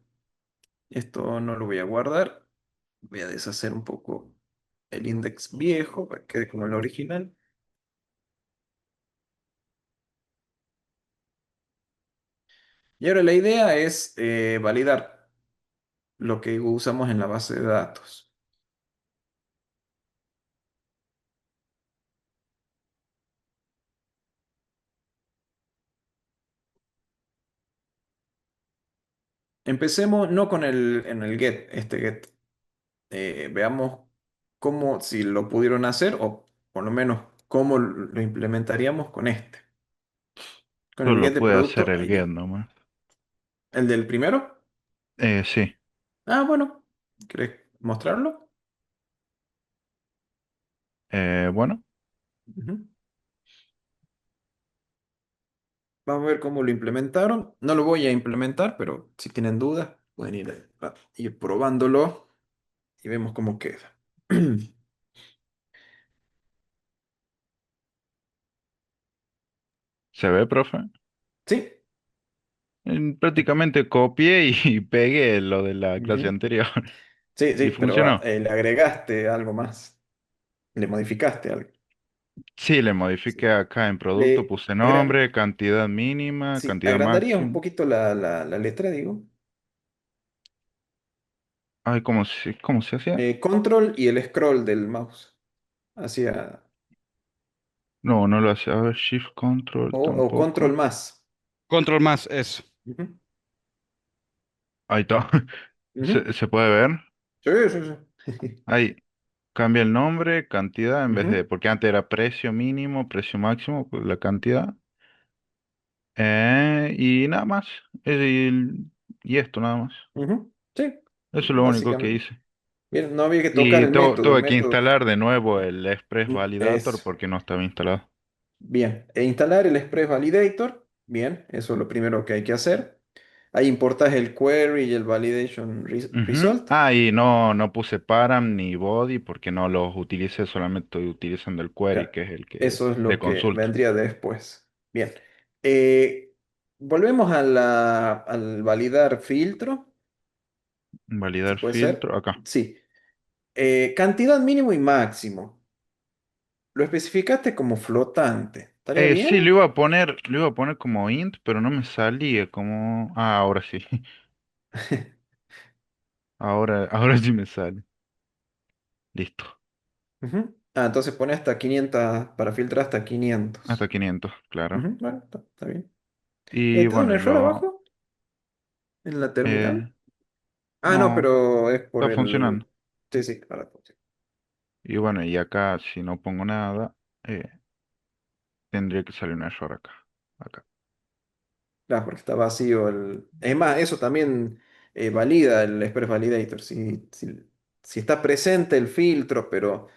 Esto no lo voy a guardar. Voy a deshacer un poco el index viejo para que quede como el original. Y ahora la idea es validar lo que usamos en la base de datos. Empecemos no con en el get, este get. Veamos cómo, si lo pudieron hacer o por lo menos cómo lo implementaríamos con este. Con el get Solo de puede hacer producto el get ID. nomás. ¿El del primero? Sí. Ah, bueno. ¿Querés mostrarlo? Bueno, Ujú. Vamos a ver cómo lo implementaron. No lo voy a implementar, pero si tienen dudas, pueden ir probándolo y vemos cómo queda. ¿se ve, profe? Sí. Prácticamente copié y pegué lo de la clase Ujú. anterior. Sí, Y sí, pero funcionó. le agregaste algo más. Le modificaste algo. Sí, le Sí. modifiqué acá en producto, Le puse agra- nombre, cantidad mínima, sí, cantidad agrandaría un máxima. poquito la letra, digo. Ay, cómo se hacía? Control y el scroll del mouse. Hacia. No, no lo hacía. A ver, Shift Control O control tampoco. más. Control más, eso. Ujú, Ahí está. ujú. Se puede ver? Sí, sí, sí. Ahí cambia el nombre, cantidad, en vez de, Ujú, porque antes era precio mínimo, precio máximo, pues la cantidad. Y nada más. Y esto nada más. ujú. Sí, Eso es lo único que básicamente. hice. Bien, no había que tocar Y el método. El tuve que método. instalar de nuevo el Express Validator Es. porque no estaba instalado. Bien. Instalar el Express Validator. Bien, eso es lo primero que hay que hacer. Ahí importas el query y el validation Ujú. result. Ah, y no puse param ni body porque no los utilicé, solamente estoy utilizando el query, Claro, que es el que eso es de lo que consulta. vendría después. Bien. Eh, volvemos a al validar filtro, si Validar puede ser. filtro acá. Sí. Cantidad mínimo y máximo. Lo especificaste como flotante. ¿Estaría Sí, bien? lo iba a poner como int, pero no me salía como. Ah, ahora sí. Ahora sí me sale. Listo. Ujú. Ah, entonces pone hasta 500, para filtrar hasta Hasta 500. 500, claro. Ujú, bueno, está bien. Y ¿Te da un bueno, error abajo en la terminal? eh, Ah, no, no, pero es por está el. funcionando. Sí, sí, ahora funciona. Y bueno, y acá si no pongo nada, tendría que salir un error acá. Acá. Claro, porque está vacío el. Es más, eso también valida el Express Validator. Si está presente el filtro, pero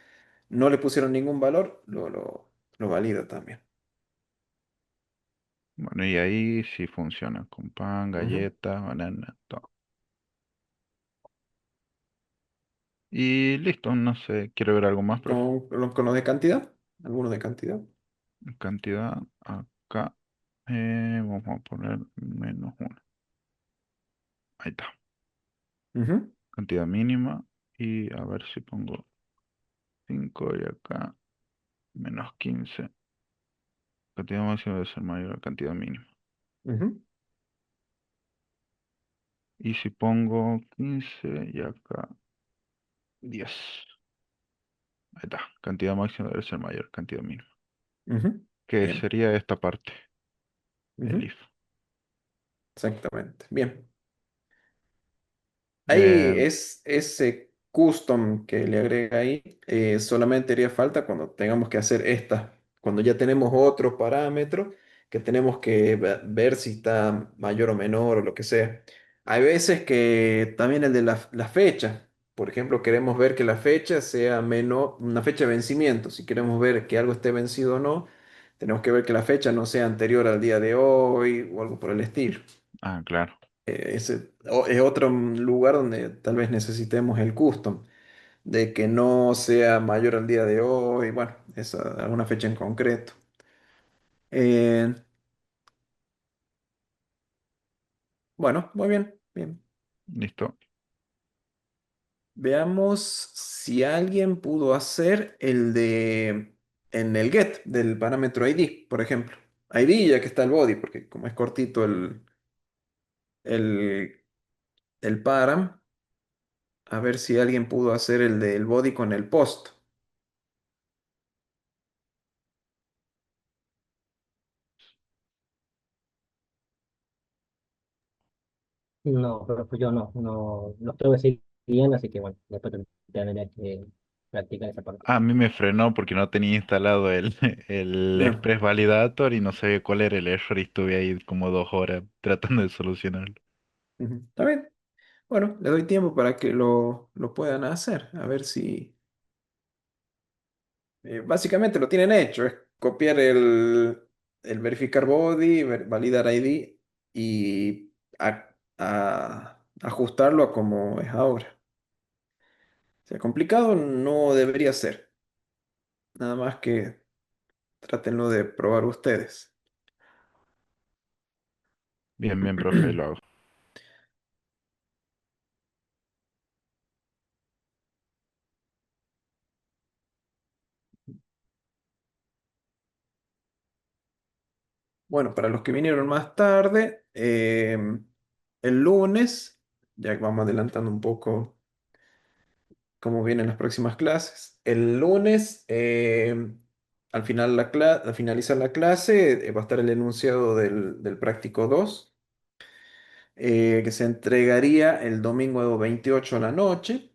no le pusieron ningún valor, lo valida también. Bueno, y ahí sí funciona con pan, Ujú. galleta, banana, todo. Y listo, no sé, ¿quiere ver algo más, profe? Con los de cantidad, algunos de cantidad. Cantidad acá. Vamos a poner -1. Ahí está. Ujú. Cantidad mínima. Y a ver si pongo 5 y acá. Menos 15. Cantidad máxima debe ser mayor a la cantidad mínima. Ujú. Y si pongo 15 y acá 10. Ahí está. Cantidad máxima debe ser mayor a cantidad mínima. Ujú. Que Bien. sería esta parte, el Ujú. if. Exactamente. Bien. Ahí Eh, es ese custom que le agrega ahí, solamente haría falta cuando tengamos que hacer esta, cuando ya tenemos otro parámetro que tenemos que ver si está mayor o menor o lo que sea. Hay veces que también el de la fecha, por ejemplo, queremos ver que la fecha sea menor, una fecha de vencimiento. Si queremos ver que algo esté vencido o no, tenemos que ver que la fecha no sea anterior al día de hoy o algo por el estilo. claro. Es otro lugar donde tal vez necesitemos el custom, de que no sea mayor al día de hoy, bueno, es alguna fecha en concreto. Eh, bueno, muy bien, bien. Listo. Veamos si alguien pudo hacer el de en el get del parámetro ID, por ejemplo. ID ya que está el body, porque como es cortito el, el param, a ver si alguien pudo hacer el del body con el post. No, pero pues yo no los tengo que seguir bien, así que bueno, después tendré que practicar esa parte. A mí me frenó porque no tenía instalado el, el Ya, Express Validator y no sabía cuál era el error y estuve ahí como 2 horas tratando de solucionarlo. ujú. Está bien. Bueno, le doy tiempo para que lo puedan hacer. A ver si... básicamente lo tienen hecho. Es copiar el verificar body, validar ID y ajustarlo a como es ahora. O sea, complicado no debería ser. Nada más que trátenlo de probar ustedes. Bien, bien, profe, ahí lo hago. Bueno, para los que vinieron más tarde, el lunes, ya que vamos adelantando un poco cómo vienen las próximas clases. El lunes, al final al finalizar la clase, va a estar el enunciado del práctico 2, que se entregaría el domingo 28 a la noche,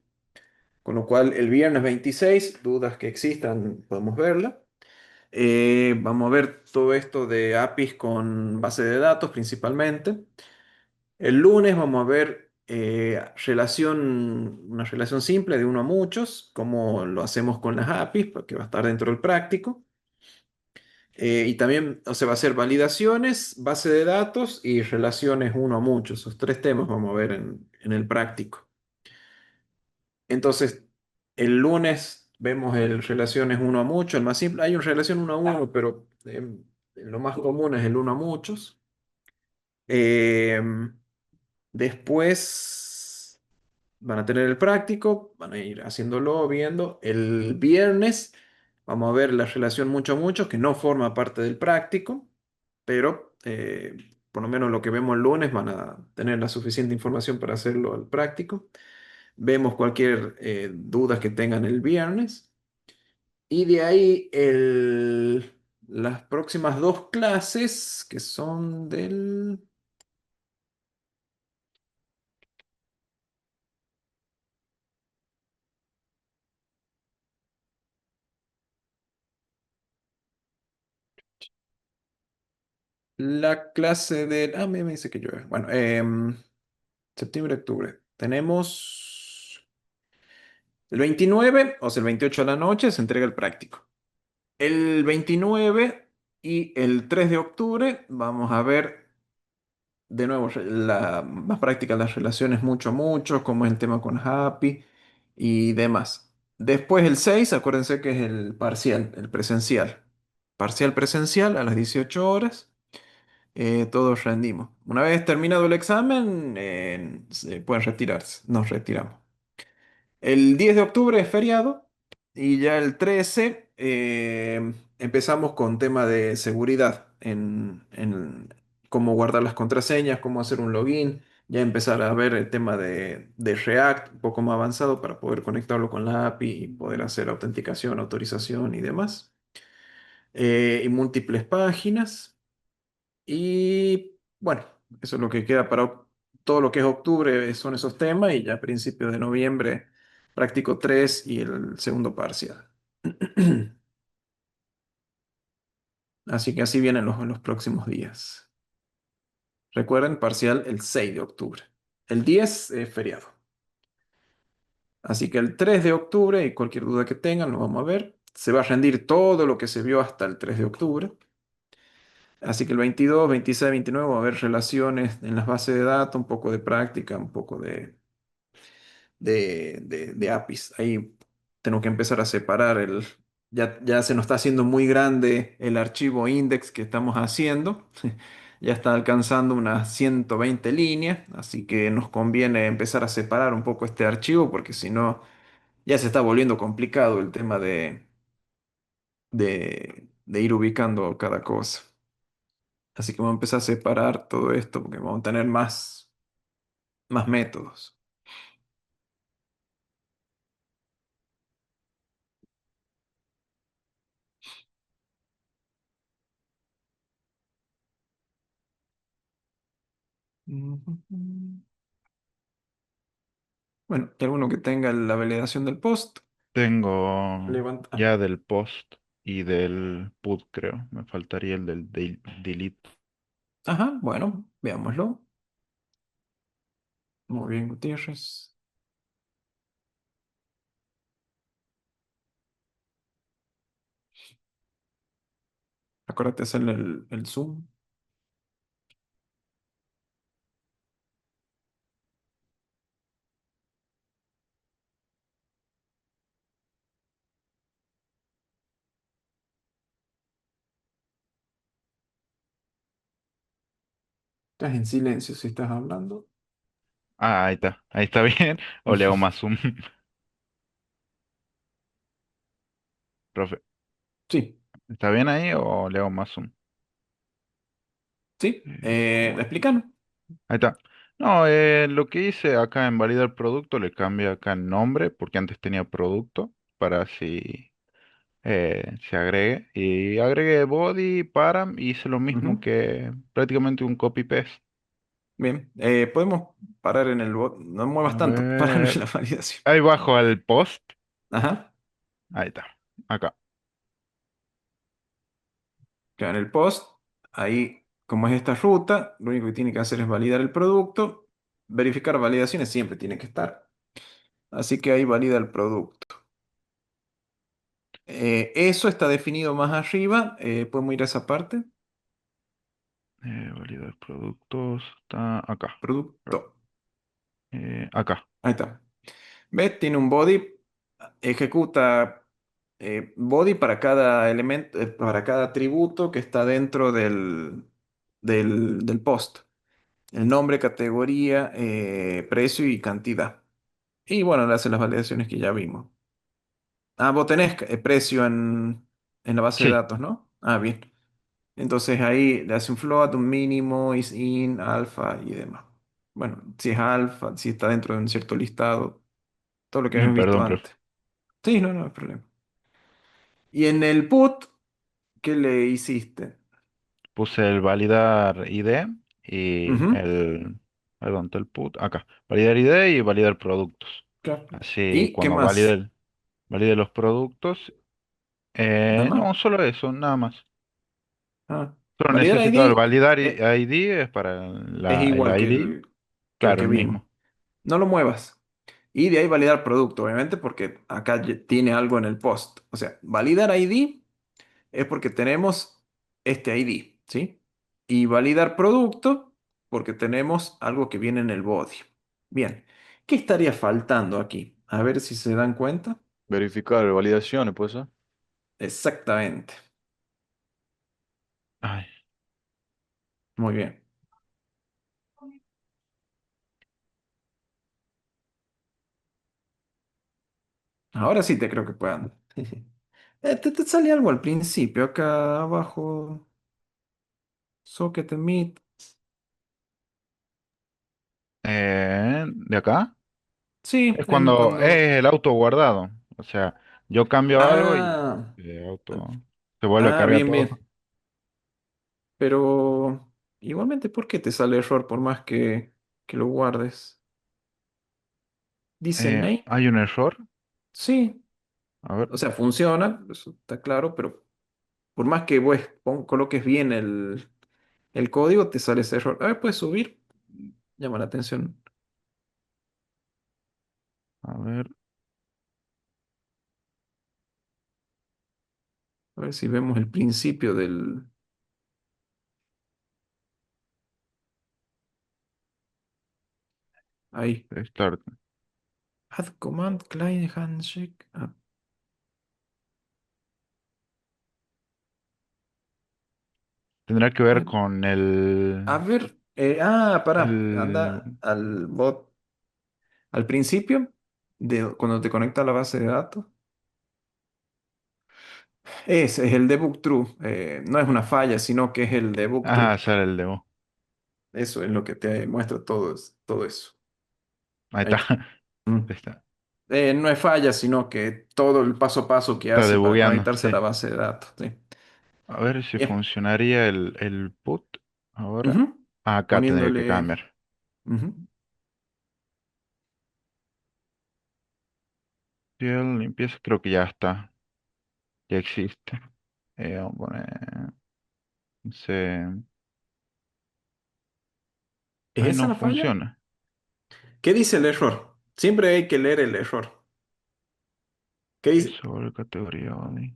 con lo cual el viernes 26, dudas que existan, podemos verla. Vamos a ver todo esto de APIs con base de datos principalmente. El lunes vamos a ver una relación simple de uno a muchos, como lo hacemos con las APIs, porque va a estar dentro del práctico. Y también, o sea, va a ser validaciones, base de datos y relaciones uno a muchos. Esos tres temas vamos a ver en el práctico. Entonces, el lunes vemos el relaciones uno a muchos, el más simple. Hay una relación uno a uno, pero lo más común es el uno a muchos. Em, Después van a tener el práctico, van a ir haciéndolo, viendo. El viernes vamos a ver la relación mucho a muchos, que no forma parte del práctico, pero por lo menos lo que vemos el lunes van a tener la suficiente información para hacerlo al práctico. Vemos cualquier duda que tengan el viernes. Y de ahí las próximas dos clases, que son del... La clase del... Ah, me dice que llueve. Bueno, septiembre, octubre. Tenemos el 29, o sea, el 28 a la noche se entrega el práctico. El 29 y el 3 de octubre vamos a ver de nuevo la más práctica las relaciones mucho a mucho, como es el tema con Happy y demás. Después el 6, acuérdense que es el parcial, el presencial. Parcial presencial a las 18 horas. Todos rendimos. Una vez terminado el examen, se pueden retirarse. Nos retiramos. El 10 de octubre es feriado y ya el 13 empezamos con tema de seguridad en cómo guardar las contraseñas, cómo hacer un login, ya empezar a ver el tema de React un poco más avanzado para poder conectarlo con la API y poder hacer autenticación, autorización y demás. Y múltiples páginas. Y bueno, eso es lo que queda para todo lo que es octubre, son esos temas y ya a principios de noviembre práctico 3 y el segundo parcial. Así que así vienen en los próximos días. Recuerden, parcial el 6 de octubre. El 10 es feriado. Así que el 3 de octubre, y cualquier duda que tengan, lo vamos a ver. Se va a rendir todo lo que se vio hasta el 3 de octubre. Así que el 22, 26, 29 va a haber relaciones en las bases de datos, un poco de práctica, un poco de APIs. Ahí tengo que empezar a separar el... Ya se nos está haciendo muy grande el archivo index que estamos haciendo. Ya está alcanzando unas 120 líneas, así que nos conviene empezar a separar un poco este archivo porque si no, ya se está volviendo complicado el tema de ir ubicando cada cosa. Así que vamos a empezar a separar todo esto porque vamos a tener más métodos. Ujú. Bueno, y alguno que tenga la validación del post, Tengo levanta. ya del post y del put, creo. Me faltaría el del delete. Ajá, bueno, veámoslo. Muy bien, Gutiérrez. Acuérdate hacerle el zoom. Estás en silencio si estás hablando. Ah, ahí está. Ahí está bien. O le hago más zoom. Profe, Sí, ¿está bien ahí o le hago más zoom? sí. Bueno, Explícalo. ahí está. No, lo que hice acá en validar producto le cambié acá el nombre porque antes tenía producto para así se agregue. Y agregué body, param, y hice lo mismo Ujú. que prácticamente un copy-paste. Bien, podemos parar en el bot. No muevas A tanto, parar en ver. la validación. Ahí bajo al post. Ajá. Ahí está. Acá. Queda en el post. Ahí, como es esta ruta, lo único que tiene que hacer es validar el producto. Verificar validaciones siempre tiene que estar. Así que ahí valida el producto. Eso está definido más arriba. Podemos ir a esa parte. Validar productos. Está acá. Producto. Acá. Ahí está. ¿Ves? Tiene un body. Ejecuta body para cada elemento, para cada atributo que está dentro del post. El nombre, categoría, precio y cantidad. Y bueno, le hace las validaciones que ya vimos. Ah, vos tenés precio en la base de Sí. datos, ¿no? Ah, bien. Entonces ahí le hace un float, un mínimo, is in, alfa y demás. Bueno, si es alfa, si está dentro de un cierto listado, todo lo que habíamos visto Perdón, profe. antes. Sí, no, no hay problema. Y en el put, ¿qué le hiciste? Puse el validar ID y Ujú, el. ¿Dónde está el put? Acá. Validar ID y validar productos. claro. Así, ¿Y qué cuando más? valide los productos. Nada más. No, solo eso, nada más. Ah. Solo Validar necesito el ID validar eh, ID, es para es el igual ID. que el Claro, que el vimos. mismo. No lo muevas. Y de ahí validar producto, obviamente, porque acá tiene algo en el post. O sea, validar ID es porque tenemos este ID, ¿sí? Y validar producto porque tenemos algo que viene en el body. Bien, ¿qué estaría faltando aquí? A ver si se dan cuenta. Verificar validaciones, pues. Exactamente. Ay, Muy bien. Ahora sí te creo que puedan. Te sale algo al principio, acá abajo, socket emit. ¿De acá? Sí, Es cuando cuando... es el auto guardado. O sea, yo cambio algo y Ah, el auto se vuelve a ah, cargar bien, todo. bien. Pero igualmente, ¿por qué te sale error por más que lo guardes? Dice name. ¿Hay un error? Sí, A ver, o sea, funciona, eso está claro, pero por más que vos coloques bien el código, te sale ese error. A ver, puedes subir. Llama la atención. a ver. A ver si vemos el principio del... Ahí. Start. Add command, client handshake. Ah, Tendrá que ver con a ver, pará, el, anda al bot, al principio, de cuando te conecta a la base de datos. Ese es el debug true. No es una falla, sino que es el debug true. sale el demo. Eso es lo que te muestra todo, todo eso. Ahí Ahí está. está. Mm. Ahí está. No es falla, sino que todo el paso a paso que Está hace para debugueando, conectarse a sí. la base de datos. Sí. A ver si Bien. funcionaría el put ahora. Ujú. Acá tendría que Poniéndole. cambiar. Ujú. Si el limpieza, creo que ya está. Ya existe. Vamos a poner. Se... ¿Es Ay, esa no la falla? funciona. ¿Qué dice el error? Siempre hay que leer el error. ¿Qué dice? Sobre categoría body.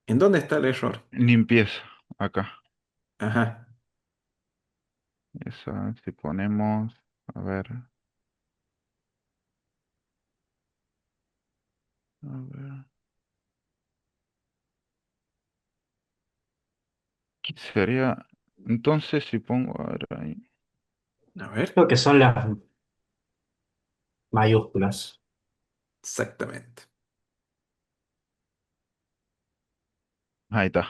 ¿En dónde está el error? Limpieza. Acá. Ajá. Esa, si ponemos. A ver. A ver. ¿Qué sería? Entonces, si pongo. A ver ahí. A ver. Creo que son las mayúsculas. Exactamente. Ahí está.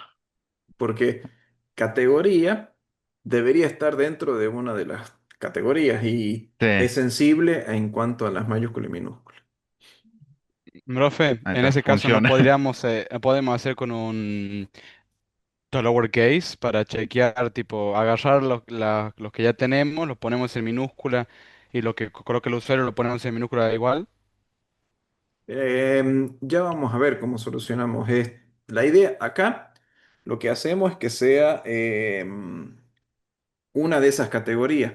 Porque categoría debería estar dentro de una de las categorías y Sí, es sensible en cuanto a las mayúsculas y minúsculas. Profe, ahí en está. ese caso no Funciona. podríamos, podemos hacer con un lowercase para chequear, tipo, agarrar los que ya tenemos, los ponemos en minúscula y lo que coloque el usuario lo ponemos en minúscula igual. Ya vamos a ver cómo solucionamos esto. La idea acá, lo que hacemos es que sea una de esas categorías.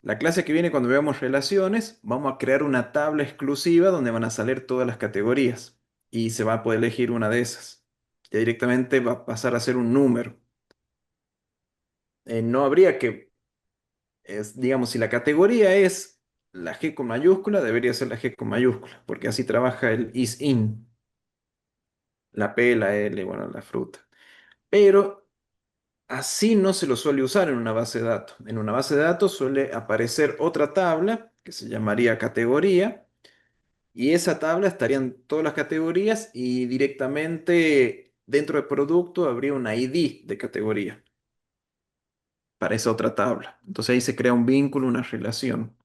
La clase que viene cuando veamos relaciones, vamos a crear una tabla exclusiva donde van a salir todas las categorías y se va a poder elegir una de esas. Ya directamente va a pasar a ser un número. No habría que, digamos, si la categoría es la G con mayúscula, debería ser la G con mayúscula, porque así trabaja el is-in, la P, la L, bueno, la fruta. Pero así no se lo suele usar en una base de datos. En una base de datos suele aparecer otra tabla que se llamaría categoría. Y esa tabla estarían todas las categorías y directamente dentro del producto habría un ID de categoría para esa otra tabla. Entonces ahí se crea un vínculo, una relación.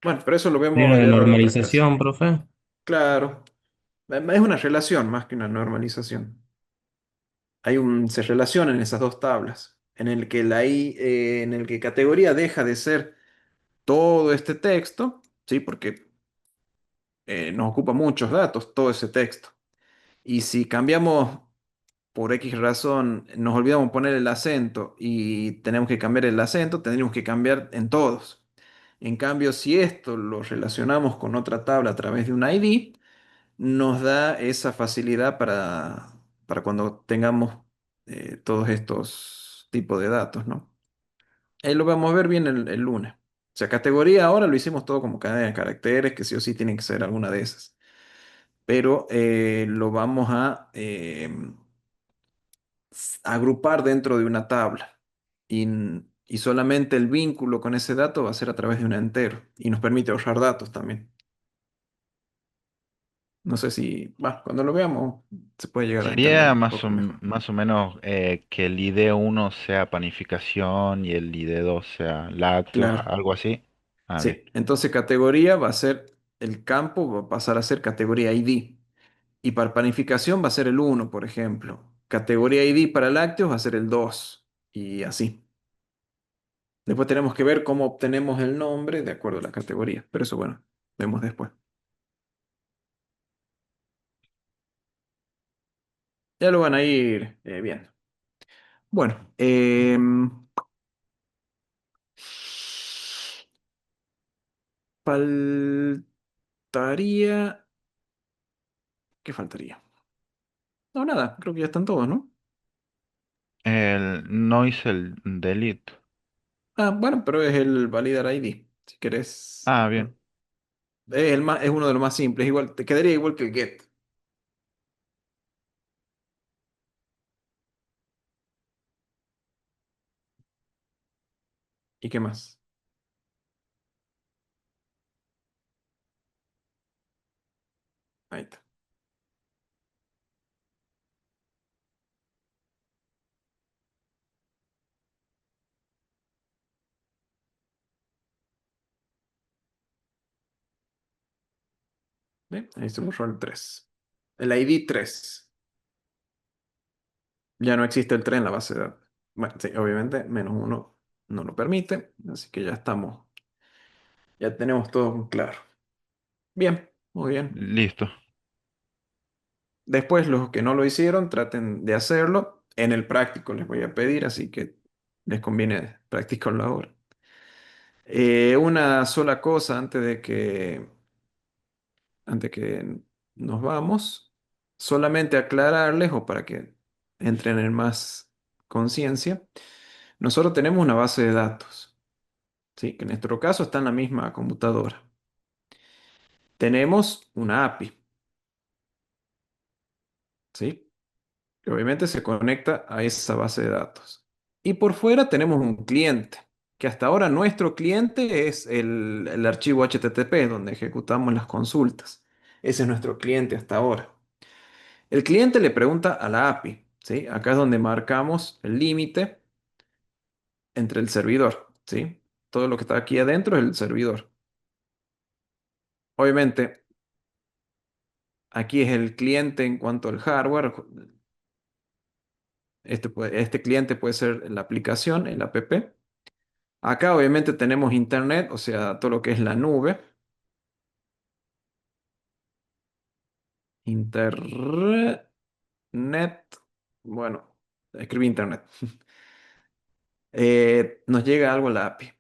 Bueno, pero eso lo vemos Libro de ya en otra clase. normalización, profe. Claro, es una relación más que una normalización. Se relacionan esas dos tablas, en el que en el que categoría deja de ser todo este texto, ¿sí? Porque nos ocupa muchos datos todo ese texto. Y si cambiamos por X razón, nos olvidamos poner el acento y tenemos que cambiar el acento, tendríamos que cambiar en todos. En cambio, si esto lo relacionamos con otra tabla a través de un ID, nos da esa facilidad para cuando tengamos todos estos tipos de datos, ¿no? Ahí lo vamos a ver bien el lunes. O sea, categoría ahora lo hicimos todo como cadena de caracteres, que sí o sí tienen que ser alguna de esas. Pero lo vamos a agrupar dentro de una tabla. Y solamente el vínculo con ese dato va a ser a través de un entero. Y nos permite ahorrar datos también. No sé si, va, cuando lo veamos se puede llegar a entender Sería un poco mejor. más o menos que el ID 1 sea panificación y el ID 2 sea lácteos, Claro, algo así. Ah, bien. sí. Entonces categoría va a ser, el campo va a pasar a ser categoría ID. Y para panificación va a ser el uno, por ejemplo. Categoría ID para lácteos va a ser el 2. Y así. Después tenemos que ver cómo obtenemos el nombre de acuerdo a la categoría. Pero eso, bueno, vemos después. Ya lo van a ir viendo. Bueno, faltaría... ¿Qué faltaría? No, nada, creo que ya están todos, ¿no? No hice el delete. Ah, bueno, pero es el validar ID. Si querés... Ah, bien. bueno, es uno de los más simples. Igual, te quedaría igual que el get. ¿Y qué más? Ahí está. ¿Ve? Ahí se borró el 3. El ID 3. Ya no existe el 3 en la base de datos. Bueno, sí, obviamente, -1 no lo permite. Así que ya estamos, ya tenemos todo claro. Bien, muy bien. Listo. Después, los que no lo hicieron, traten de hacerlo. En el práctico les voy a pedir, así que les conviene practicarlo ahora. Una sola cosa antes que nos vamos, solamente aclararles o para que entren en más conciencia, nosotros tenemos una base de datos, ¿sí? Que en nuestro caso está en la misma computadora. Tenemos una API, ¿sí? Que obviamente se conecta a esa base de datos. Y por fuera tenemos un cliente, que hasta ahora nuestro cliente es el archivo HTTP, donde ejecutamos las consultas. Ese es nuestro cliente hasta ahora. El cliente le pregunta a la API, ¿sí? Acá es donde marcamos el límite entre el servidor, ¿sí? Todo lo que está aquí adentro es el servidor. Obviamente, aquí es el cliente en cuanto al hardware. Este cliente puede ser la aplicación, el app. Acá obviamente tenemos internet, o sea, todo lo que es la nube. Internet, bueno, escribí internet. Nos llega algo a la API.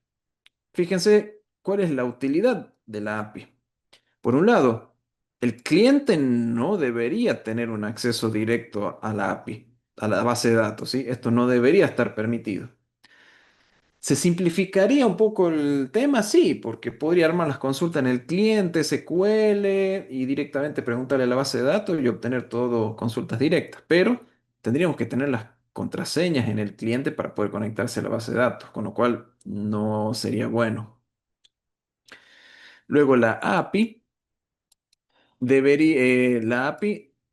Fíjense cuál es la utilidad de la API. Por un lado, el cliente no debería tener un acceso directo a la API, a la base de datos, ¿sí? Esto no debería estar permitido. ¿Se simplificaría un poco el tema? Sí, porque podría armar las consultas en el cliente, SQL y directamente preguntarle a la base de datos y obtener todo consultas directas. Pero tendríamos que tener las contraseñas en el cliente para poder conectarse a la base de datos, con lo cual no sería bueno. Luego la API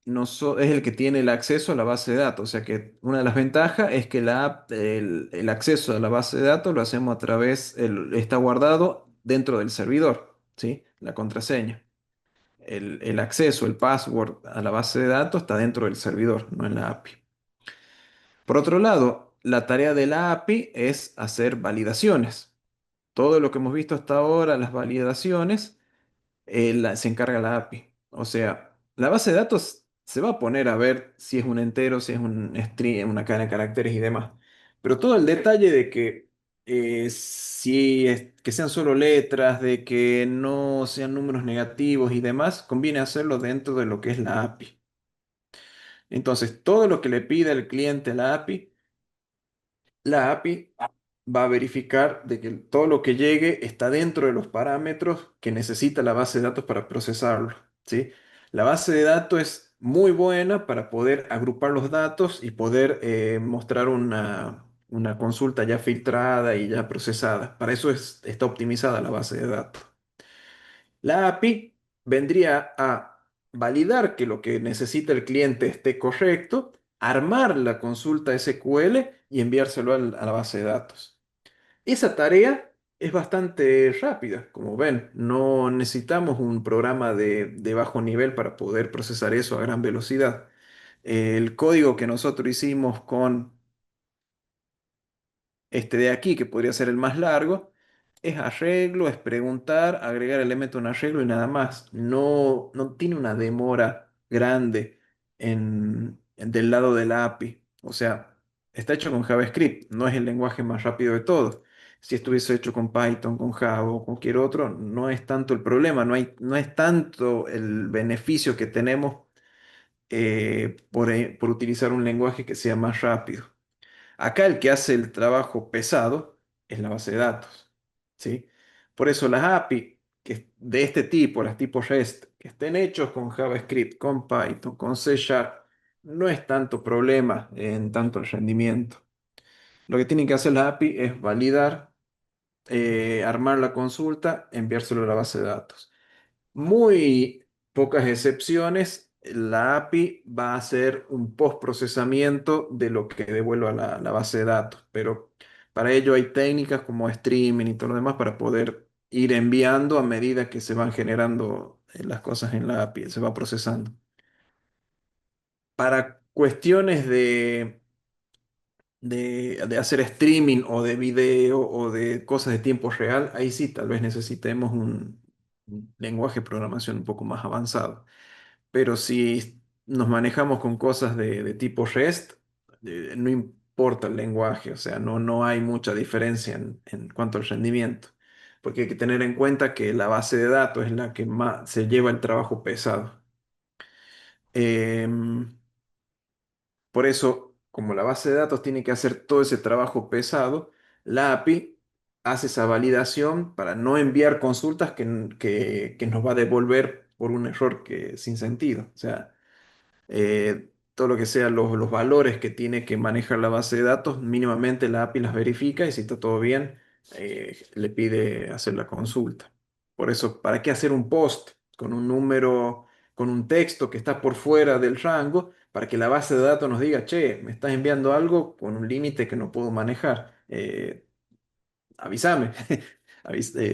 es el que tiene el acceso a la base de datos. O sea que una de las ventajas es que el acceso a la base de datos lo hacemos a través, está guardado dentro del servidor, ¿sí? La contraseña. El acceso, el password a la base de datos está dentro del servidor, no en la API. Por otro lado, la tarea de la API es hacer validaciones. Todo lo que hemos visto hasta ahora, las validaciones se encarga la API. O sea, la base de datos se va a poner a ver si es un entero, si es un string, una cadena de caracteres y demás. Pero todo el detalle de que que sean solo letras, de que no sean números negativos y demás, conviene hacerlo dentro de lo que es la API. Entonces, todo lo que le pide el cliente a la API va a verificar de que todo lo que llegue está dentro de los parámetros que necesita la base de datos para procesarlo, ¿sí? La base de datos es muy buena para poder agrupar los datos y poder mostrar una consulta ya filtrada y ya procesada. Para eso está optimizada la base de datos. La API vendría a validar que lo que necesita el cliente esté correcto, armar la consulta SQL y enviárselo a la base de datos. Esa tarea es bastante rápida, como ven, no necesitamos un programa de bajo nivel para poder procesar eso a gran velocidad. El código que nosotros hicimos con este de aquí, que podría ser el más largo, es arreglo, es preguntar, agregar elemento en arreglo y nada más. No tiene una demora grande del lado de la API. O sea, está hecho con JavaScript, no es el lenguaje más rápido de todos. Si estuviese hecho con Python, con Java o cualquier otro, no es tanto el problema, no es tanto el beneficio que tenemos por utilizar un lenguaje que sea más rápido. Acá el que hace el trabajo pesado es la base de datos, ¿sí? Por eso las API de este tipo, las tipos REST, que estén hechos con JavaScript, con Python, con C Sharp, no es tanto problema en tanto el rendimiento. Lo que tienen que hacer las API es validar, armar la consulta, enviárselo a la base de datos. Muy pocas excepciones, la API va a hacer un postprocesamiento de lo que devuelva la base de datos, pero para ello hay técnicas como streaming y todo lo demás para poder ir enviando a medida que se van generando las cosas en la API, se va procesando. Para cuestiones de hacer streaming o de video o de cosas de tiempo real, ahí sí tal vez necesitemos un lenguaje de programación un poco más avanzado. Pero si nos manejamos con cosas de tipo REST, no importa el lenguaje, o sea, no hay mucha diferencia en cuanto al rendimiento, porque hay que tener en cuenta que la base de datos es la que más se lleva el trabajo pesado. Em, por eso, como la base de datos tiene que hacer todo ese trabajo pesado, la API hace esa validación para no enviar consultas que nos va a devolver por un error sin sentido. O sea, todo lo que sean los valores que tiene que manejar la base de datos, mínimamente la API las verifica y si está todo bien, le pide hacer la consulta. Por eso, ¿para qué hacer un post con un número, con un texto que está por fuera del rango, para que la base de datos nos diga, che, me estás enviando algo con un límite que no puedo manejar? Avísame,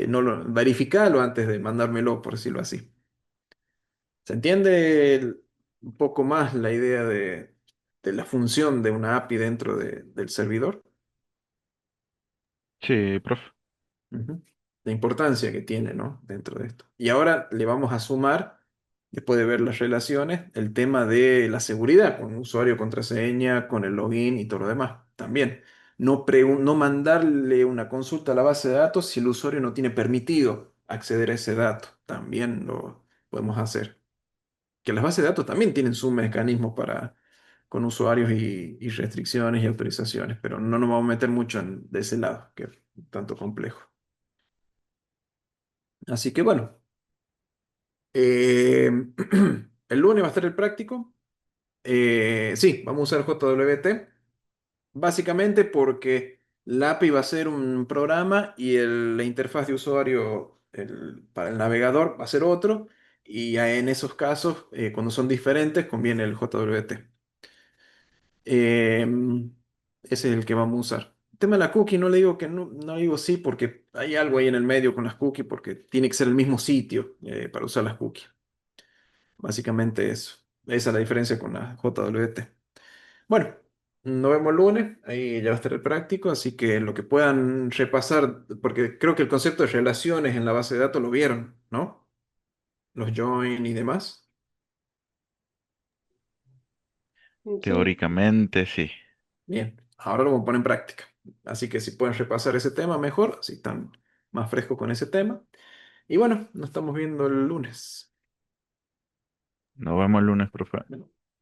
no verificalo antes de mandármelo, por decirlo así. ¿Se entiende un poco más la idea de la función de una API dentro del servidor? Sí, profe. Ujú. La importancia que tiene, ¿no? Dentro de esto. Y ahora le vamos a sumar, después de ver las relaciones, el tema de la seguridad con usuario, contraseña, con el login y todo lo demás. También. No mandarle una consulta a la base de datos si el usuario no tiene permitido acceder a ese dato. También lo podemos hacer. Que las bases de datos también tienen su mecanismo con usuarios y restricciones y autorizaciones, pero no nos vamos a meter mucho de ese lado, que es tanto complejo. Así que bueno, eh, el lunes va a estar el práctico. Sí, vamos a usar JWT, básicamente porque la API va a ser un programa y la interfaz de usuario para el navegador va a ser otro, y en esos casos, cuando son diferentes, conviene el JWT. Ese es el que vamos a usar. El tema de la cookie, no le digo que no digo sí, porque hay algo ahí en el medio con las cookies, porque tiene que ser el mismo sitio para usar las cookies. Básicamente eso. Esa es la diferencia con la JWT. Bueno, nos vemos el lunes, ahí ya va a estar el práctico, así que lo que puedan repasar, porque creo que el concepto de relaciones en la base de datos lo vieron, ¿no? Los join y demás. Sí, Teóricamente sí. Bien, ahora lo vamos a poner en práctica. Así que si pueden repasar ese tema mejor, si están más frescos con ese tema. Y bueno, nos estamos viendo el lunes. Nos vemos el lunes, profe. Bueno.